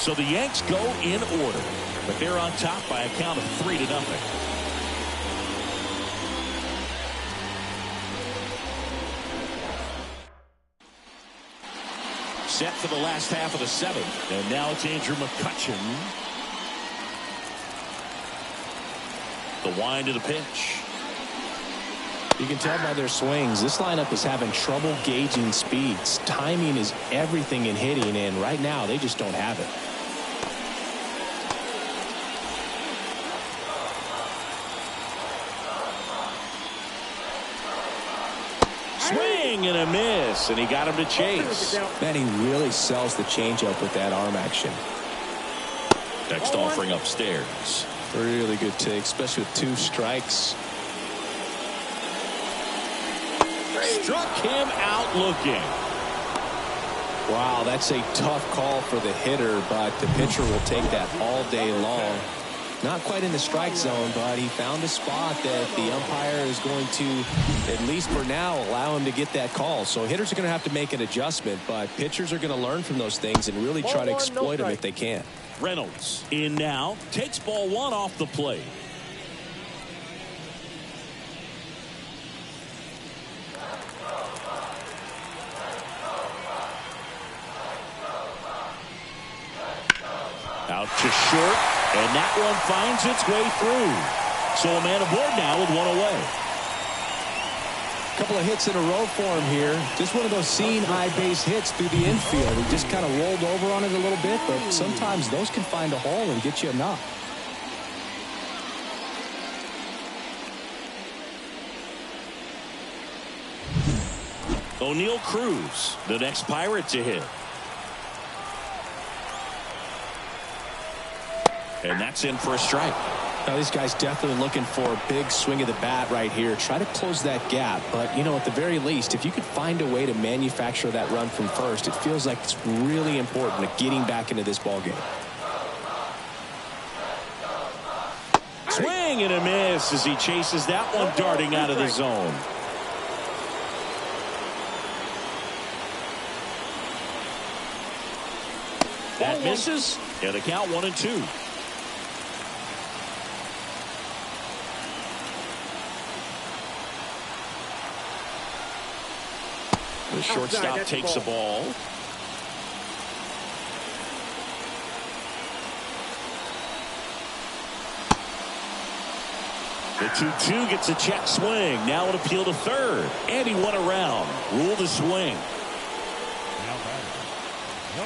So the Yanks go in order, but they're on top by a count of 3-0. Set for the last half of the 7th, and now it's Andrew McCutchen. The wind to the pitch. You can tell by their swings, this lineup is having trouble gauging speeds. Timing is everything in hitting, and right now they just don't have it. Swing and a miss, and he got him to chase. Man, he really sells the changeup with that arm action. Next offering upstairs. Really good take, especially with 2 strikes. Struck him out looking. Wow, that's a tough call for the hitter, but the pitcher will take that all day long. Not quite in the strike zone, but he found a spot that the umpire is going to, at least for now, allow him to get that call. So hitters are going to have to make an adjustment, but pitchers are going to learn from those things and really try to exploit them if they can. Reynolds in now, takes ball 1 off the plate. Out to short, and that one finds its way through. So a man aboard now with 1 away. Couple of hits in a row for him here. Just one of those seeing eye base hits through the infield. He just kind of rolled over on it a little bit, but sometimes those can find a hole and get you a knock. O'Neal Cruz, the next Pirate to hit. And that's in for a strike. Now, this guy's definitely looking for a big swing of the bat right here. Try to close that gap. But, you know, at the very least, if you could find a way to manufacture that run from first, it feels like it's really important to getting back into this ball game. Swing and a miss as he chases that one darting out of the zone. That misses, and the count 1-2. The shortstop takes the ball. The 2-2 gets a check swing. Now an appeal to third. And he went around. Ruled a swing.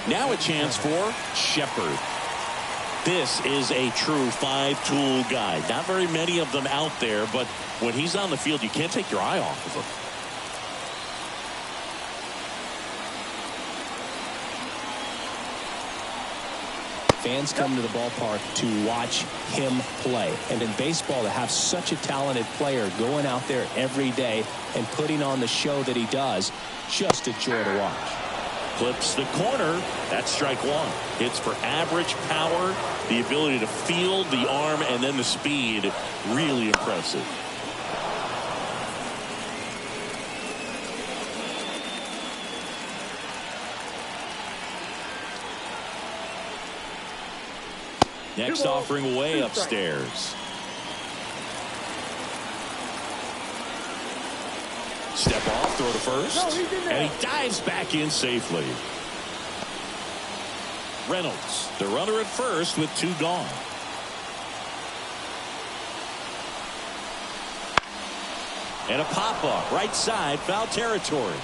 Now a chance for Shepard. This is a true five-tool guy. Not very many of them out there, but when he's on the field, you can't take your eye off of him. Fans come to the ballpark to watch him play. And in baseball, to have such a talented player going out there every day and putting on the show that he does, just a joy to watch. Clips the corner. That's strike one. Hits for average power, the ability to field the arm, and then the speed. Really impressive. Next offering way upstairs. Step off, throw to first. And he dives back in safely. Reynolds, the runner at first with two gone. And a pop-up, right side, foul territory.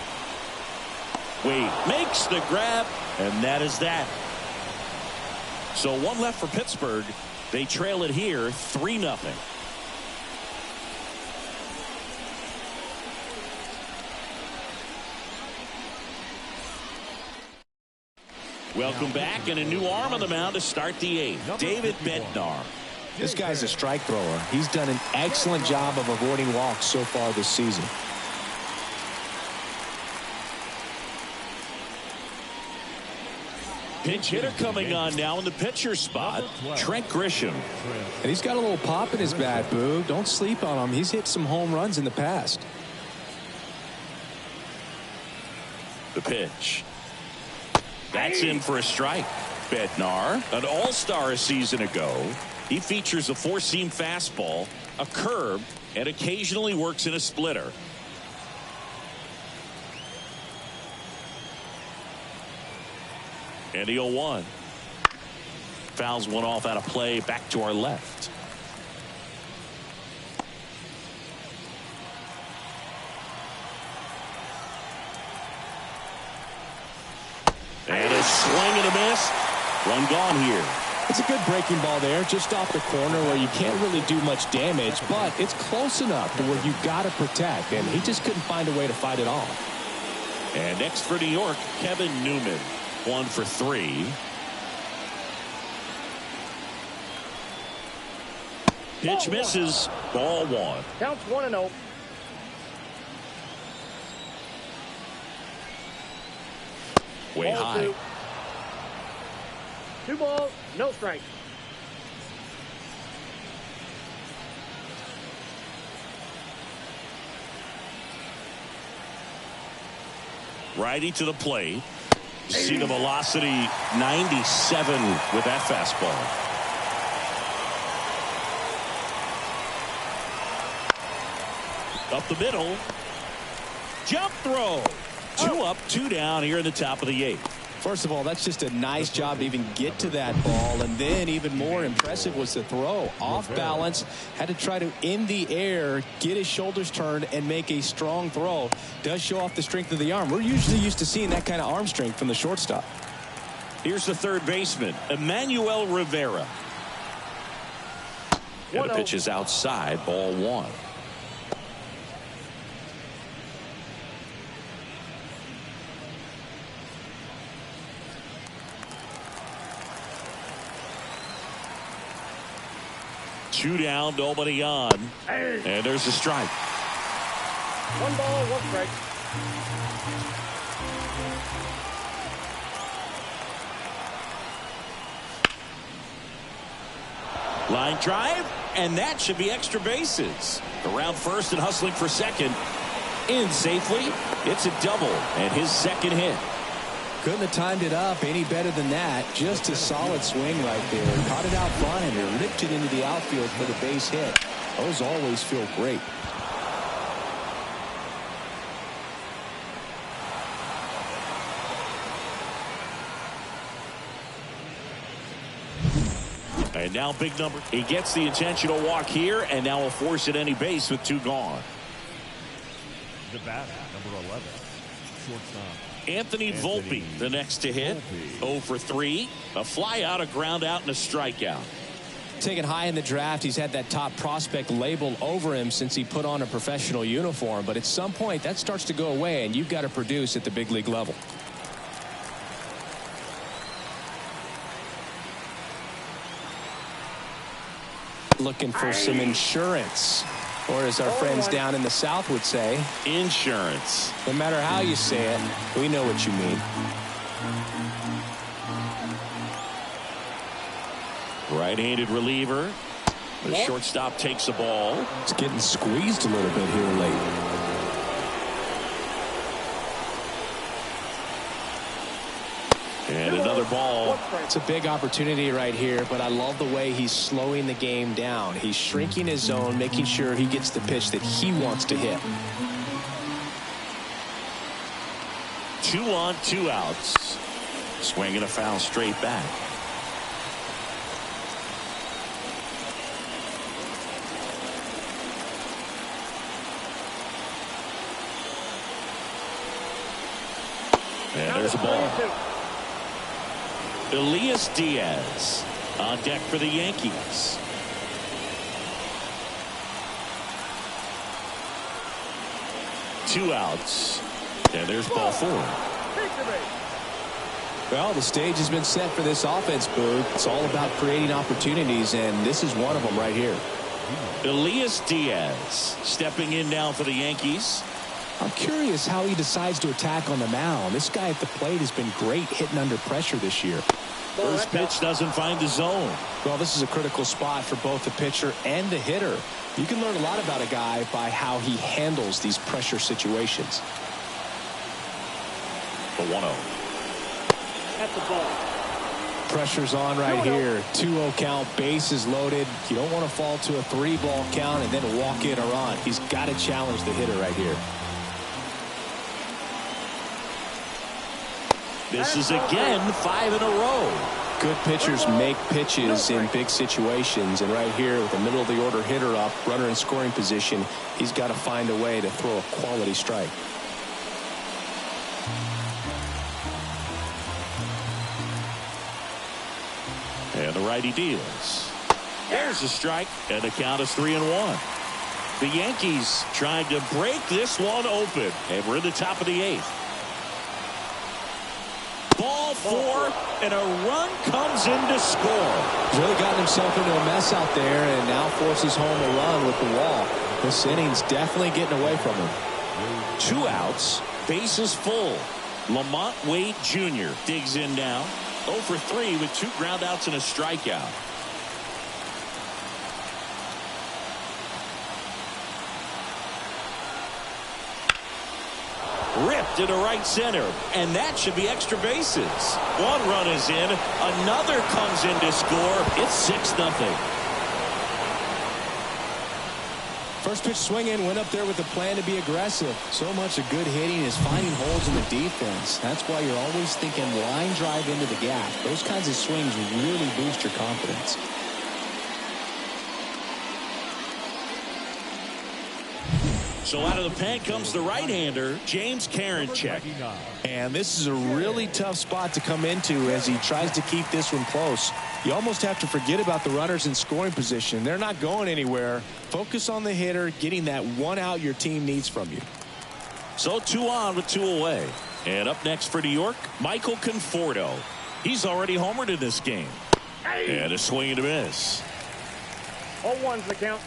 Wade makes the grab, and that is that. So one left for Pittsburgh. They trail it here 3-0. Welcome back, and a new arm on the mound to start the eighth. David Bednar. This guy's a strike thrower. He's done an excellent job of avoiding walks so far this season. Pinch hitter coming on now in the pitcher spot, Trent Grisham. And he's got a little pop in his bat, Boog. Don't sleep on him. He's hit some home runs in the past. The pitch. That's in for a strike. Bednar, an all-star a season ago. He features a four-seam fastball, a curve, and occasionally works in a splitter. And the 0-1. Fouls one off out of play, back to our left. And a swing and a miss. Run gone here. It's a good breaking ball there, just off the corner where you can't really do much damage, but it's close enough to where you've got to protect, and he just couldn't find a way to fight it off. And next for New York, Kevin Newman. 1 for 3. Pitch misses. Ball 1. Counts 1-0. Way Ball high. 2. 2 balls, no strike. Righty to the plate. See the velocity 97 with that fastball. Up the middle. Jump throw. 2 up, 2 down here in the top of the 8th. First of all, that's just a nice job to even get to that ball, and then even more impressive was the throw. Off balance, had to try to, in the air, get his shoulders turned and make a strong throw. Does show off the strength of the arm. We're usually used to seeing that kind of arm strength from the shortstop. Here's the third baseman, Emmanuel Rivera. And the pitch is outside, ball 1. Two down, nobody on. And there's a strike. 1 ball, 1 strike. Line drive, and that should be extra bases. Around first and hustling for second. In safely. It's a double and his second hit. Couldn't have timed it up any better than that. Just a solid swing right there. Caught it out front and ripped it into the outfield for the base hit. Those always feel great. And now big number. He gets the intentional walk here, and now will force at any base with 2 gone. The batter, number 11, shortstop. Anthony Volpe, the next to hit. 0 for 3. A fly out, a ground out, and a strikeout. Taken high in the draft, he's had that top prospect label over him since he put on a professional uniform. But at some point, that starts to go away, and you've got to produce at the big league level. Looking for some insurance, or as our friends down in the South would say, insurance. No matter how you say it, we know what you mean. Right-handed reliever. The shortstop takes the ball. It's getting squeezed a little bit here late. And another ball. It's a big opportunity right here, but I love the way he's slowing the game down. He's shrinking his zone, making sure he gets the pitch that he wants to hit. 2 on, 2 outs. Swinging a foul straight back. And there's a ball. Elias Diaz on deck for the Yankees. Two outs. And there's ball 4. Well, the stage has been set for this offense, Boog. It's all about creating opportunities, and this is one of them right here. Elias Diaz stepping in now for the Yankees. I'm curious how he decides to attack on the mound. This guy at the plate has been great hitting under pressure this year. First pitch doesn't find the zone. Well, this is a critical spot for both the pitcher and the hitter. You can learn a lot about a guy by how he handles these pressure situations. The 1-0. That's the ball. Pressure's on right here. 2-0 count, bases loaded. You don't want to fall to a 3-ball count and then walk in a run. He's got to challenge the hitter right here. This is again 5 in a row. Good pitchers make pitches in big situations, and right here with the middle of the order hitter up, runner in scoring position, he's got to find a way to throw a quality strike. And the righty deals. There's a strike, and the count is 3-1. The Yankees trying to break this one open, and we're in the top of the 8th. Ball 4, and a run comes in to score. He's really gotten himself into a mess out there and now forces home a run with the walk. This inning's definitely getting away from him. 2 outs, bases full. Lamont Wade Jr. digs in now. 0 for 3 with 2 ground outs and a strikeout. Ripped into right center, and that should be extra bases. 1 run is in, another comes in to score. It's 6-0. First pitch swinging, went up there with a plan to be aggressive. So much of good hitting is finding holes in the defense. That's why you're always thinking line drive into the gap. Those kinds of swings really boost your confidence. So out of the pen comes the right-hander, James Karinchak. And this is a really tough spot to come into as he tries to keep this one close. You almost have to forget about the runners in scoring position. They're not going anywhere. Focus on the hitter, getting that 1 out your team needs from you. So 2 on with 2 away. And up next for New York, Michael Conforto. He's already homered in this game. And a swing and a miss. 0-1's the count.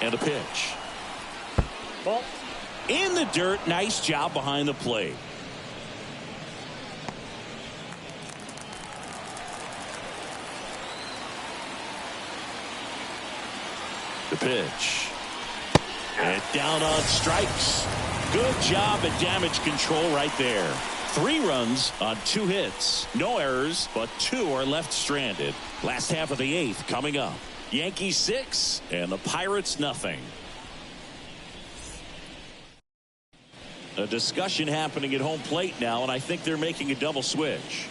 And a pitch. Ball. In the dirt. Nice job behind the plate. The pitch. And down on strikes. Good job at damage control right there. 3 runs on 2 hits. No errors, but 2 are left stranded. Last half of the 8th coming up. Yankees 6 and the Pirates nothing. A discussion happening at home plate now, and I think they're making a double switch.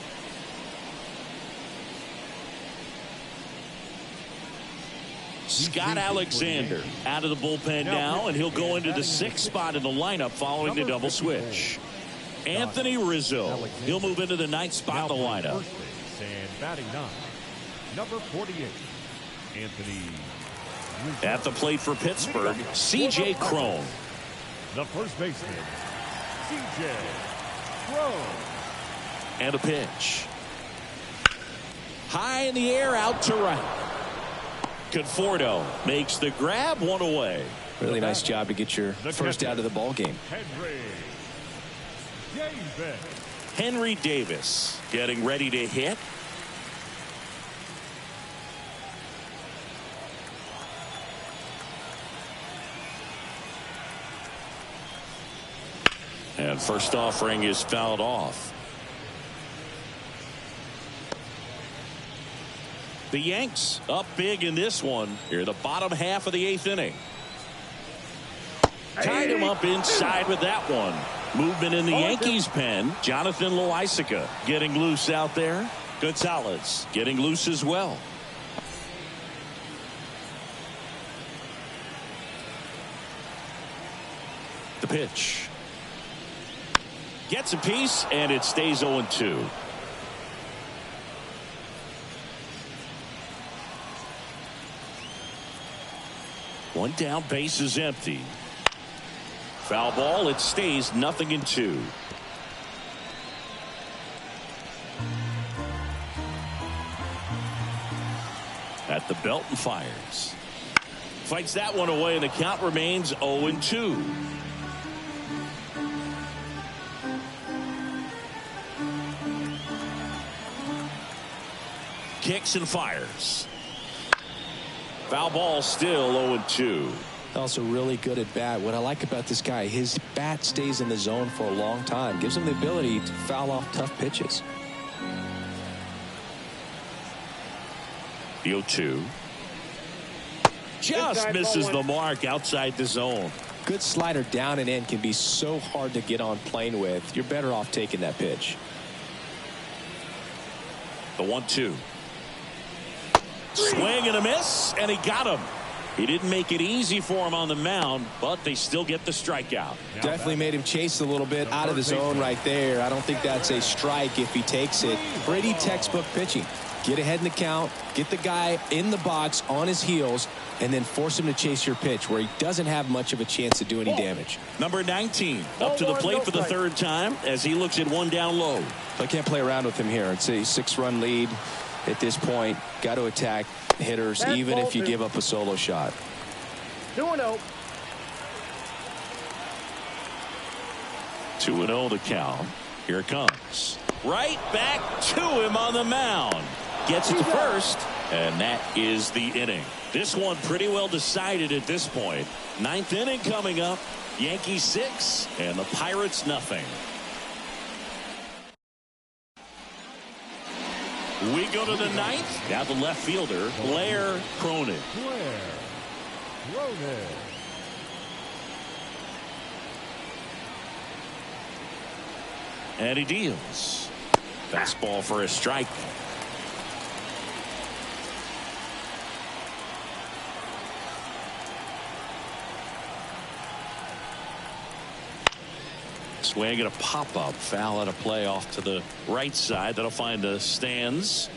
Scott Alexander out of the bullpen now, and he'll go into the 6th spot in the lineup following the double switch. Anthony Rizzo, he'll move into the 9th spot in the lineup. And batting 9, number 48, Anthony Rizzo. At the plate for Pittsburgh, C.J. Cron. The first baseman, C.J. Cron. And a pitch. High in the air, out to right. Conforto makes the grab, 1 away. Really nice job to get your first out of the ball game. Henry Davis getting ready to hit. And first offering is fouled off. The Yanks up big in this one. Here, the bottom half of the 8th inning. Tied him up inside with that one. Movement in the Yankees pen. Jonathan Loaisiga getting loose out there. Gonzalez getting loose as well. The pitch. Gets a piece, and it stays 0-2. One down, base is empty. Foul ball, it stays 0-2. At the belt and fires. Fights that one away, and the count remains 0-2. Kicks and fires. Foul ball, still 0-2. Also really good at bat. What I like about this guy, his bat stays in the zone for a long time. Gives him the ability to foul off tough pitches. The 0-2. Just misses the mark outside the zone. Good slider down and in can be so hard to get on plane with. You're better off taking that pitch. The 1-2. Swing and a miss, and he got him. He didn't make it easy for him on the mound, but they still get the strikeout. Definitely made him chase a little bit out of the zone right there. I don't think that's a strike if he takes it. Pretty textbook pitching. Get ahead in the count, get the guy in the box on his heels, and then force him to chase your pitch where he doesn't have much of a chance to do any damage. Number 19 up to the plate for the 3rd time as he looks at 1 down low. I can't play around with him here. It's a 6-run lead at this point. Got to attack hitters even if you give up a solo shot. 2-0. 2-0 the count. Here it comes. Right back to him on the mound. Gets it to first, and that is the inning. This one pretty well decided at this point. 9th inning coming up. Yankees 6 and the Pirates nothing. We go to the 9th. Now the left fielder, Blair Cronin. And he deals. Fastball for a strike. Swing and a pop-up. Foul at a play off to the right side. That'll find the stands.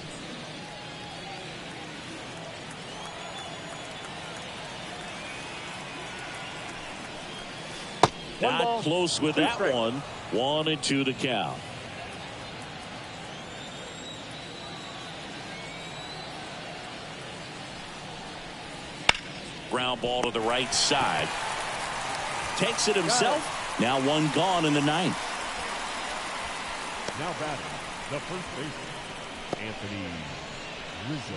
Not close with that one. 1-2 the count. Ground ball to the right side. Takes it himself. Now one gone in the ninth. Now batting, the first baseman, Anthony Rizzo.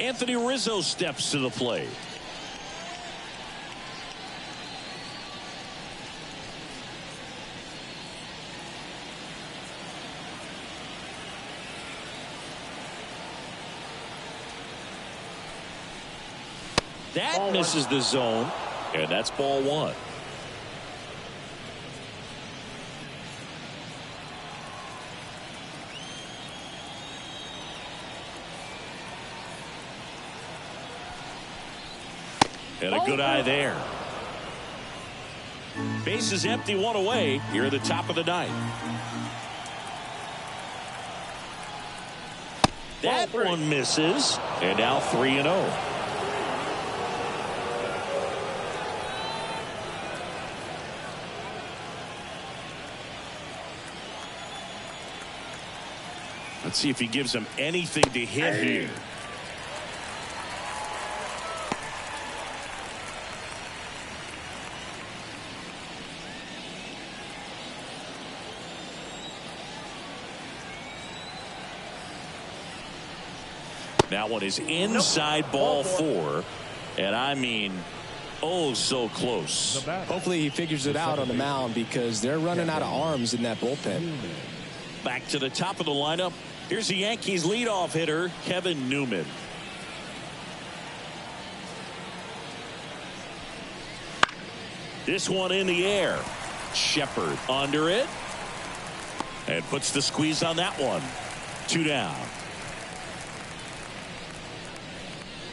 Anthony Rizzo steps to the plate. That misses the zone, and that's ball one. And a good eye there. Base is empty, one away here at the top of the ninth. That one misses, and now 3-0. Let's see if he gives him anything to hit here. That one is inside ball four. And I mean, oh, so close. Hopefully he figures it out on the mound because they're running out of arms in that bullpen. Back to the top of the lineup. Here's the Yankees leadoff hitter, Kevin Newman. This one in the air. Shepard under it. And puts the squeeze on that one. 2 down.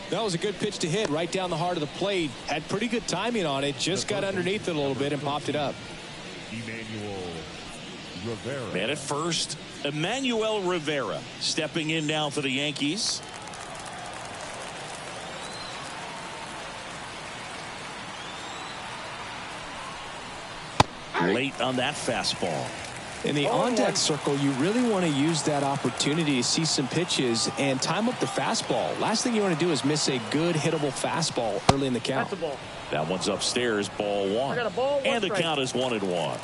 That was a good pitch to hit right down the heart of the plate. Had pretty good timing on it. Just got underneath it a little bit and popped it up. Man at first, Emmanuel Rivera stepping in now for the Yankees. Late on that fastball. In the on-deck circle, you really want to use that opportunity to see some pitches and time up the fastball. Last thing you want to do is miss a good hittable fastball early in the count. That's a ball. That one's upstairs, ball one. I got a ball, one and the strike. count is 1-1.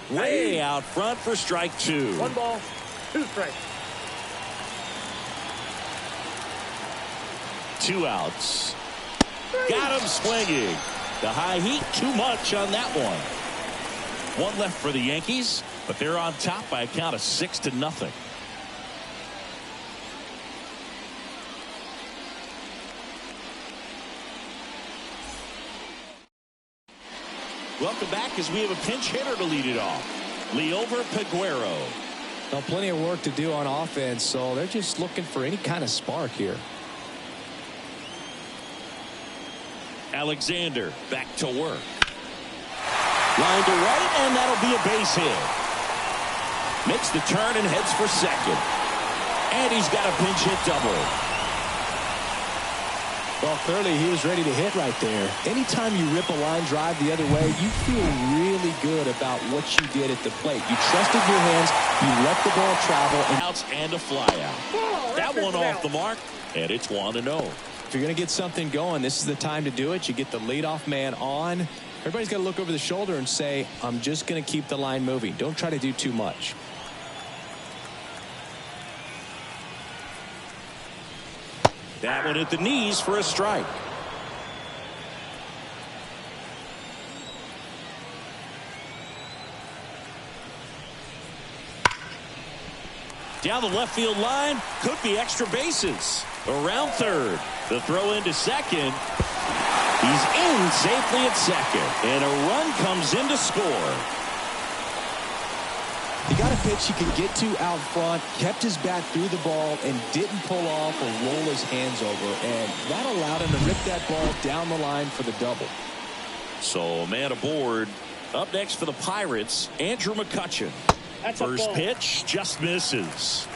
Way out front for strike two. 1 ball, 2 strikes. 2 outs. Got him swinging. The high heat, too much on that one. 1 left for the Yankees, but they're on top by a count of 6-0. Welcome back as we have a pinch hitter to lead it off. Liover Peguero. Well, plenty of work to do on offense, so they're just looking for any kind of spark here. Alexander back to work. Line to right, and that'll be a base hit. Makes the turn and heads for second. And he's got a pinch hit double. Well, clearly he was ready to hit right there. Anytime you rip a line drive the other way, you feel really good about what you did at the plate. You trusted your hands. You let the ball travel. Outs and a fly out. That one off the mark, and it's 1-0. If you're going to get something going, this is the time to do it. You get the leadoff man on. Everybody's got to look over the shoulder and say, I'm just going to keep the line moving. Don't try to do too much. That one at the knees for a strike. Down the left field line, could be extra bases. Around third, the throw into second. He's in safely at second, and a run comes in to score. He got a pitch he could get to out front, kept his bat through the ball, and didn't pull off or roll his hands over, and that allowed him to rip that ball down the line for the double. So, man aboard. Up next for the Pirates, Andrew McCutchen. First pitch just misses.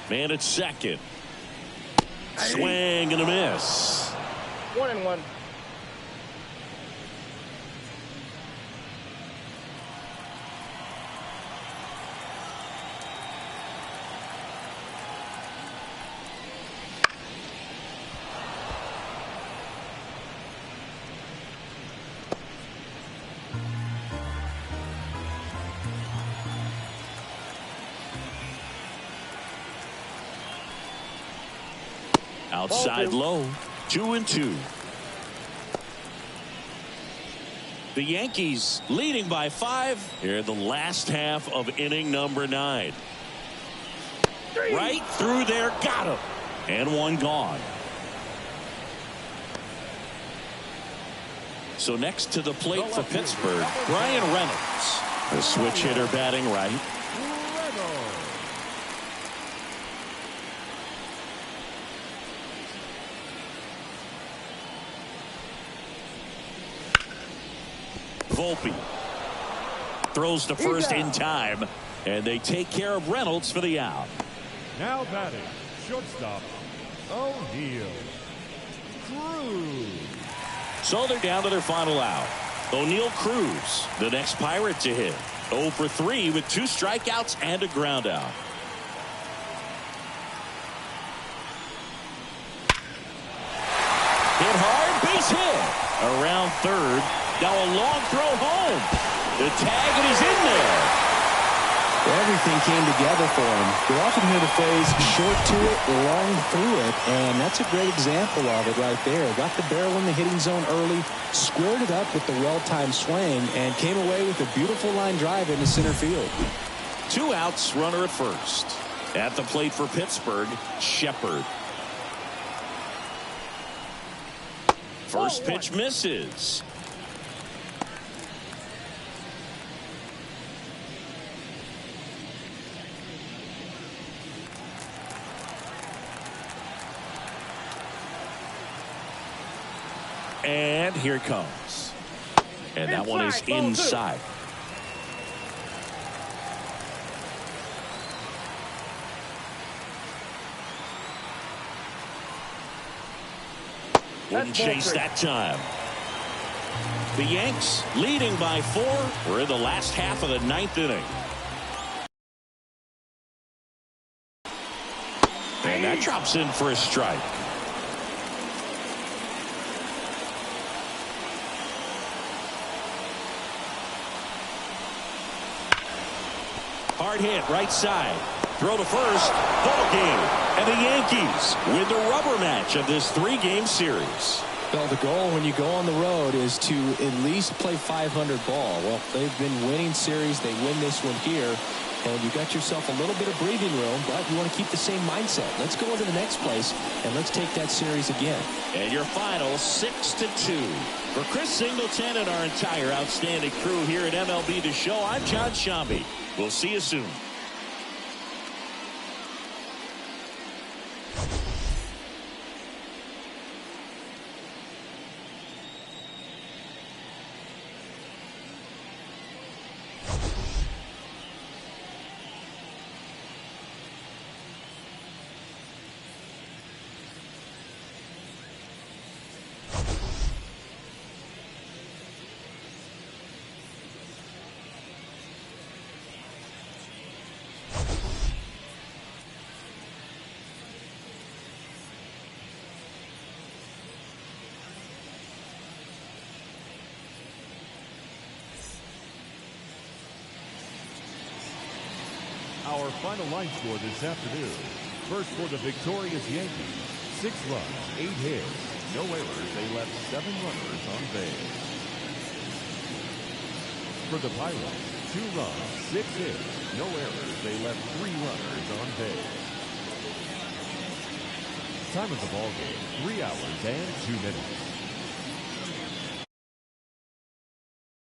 Man at second. Swing and a miss. 1-1. Outside low, 2-2. The Yankees leading by 5 here in the last half of inning number 9. Right through there, got him. And one gone. So next to the plate for Pittsburgh, Brian Reynolds. The switch hitter batting right. Volpe throws to first in time, and they take care of Reynolds for the out. Now batting, shortstop, O'Neill. Cruz. So they're down to their final out. O'Neill Cruz, the next Pirate to hit. 0 for 3 with 2 strikeouts and a ground out. Hit hard, base hit. Around third. Now a long throw home. The tag, and he's in there. Everything came together for him. You often hear the phrase short to it, long through it, and that's a great example of it right there. Got the barrel in the hitting zone early, squared it up with the well-timed swing, and came away with a beautiful line drive into center field. 2 outs, runner at first. At the plate for Pittsburgh, Shepard. First pitch misses. And here it comes. And that one is inside. Wouldn't chase that time. The Yanks leading by 4. We're in the last half of the 9th inning. And that drops in for a strike. Hard hit right side. Throw to first. Ball game. And the Yankees win the rubber match of this 3-game series. Well, the goal when you go on the road is to at least play 500 ball. Well, they've been winning series. They win this one here. And you got yourself a little bit of breathing room, but you want to keep the same mindset. Let's go into the next place, and let's take that series again. And your final 6-2. For Chris Singleton and our entire outstanding crew here at MLB The Show, I'm John Shambi. We'll see you soon. Our final line score this afternoon. First for the victorious Yankees, 6 runs, 8 hits, no errors. They left 7 runners on base. For the Pirates, 2 runs, 6 hits, no errors. They left 3 runners on base. Time of the ball game, 3 hours and 2 minutes.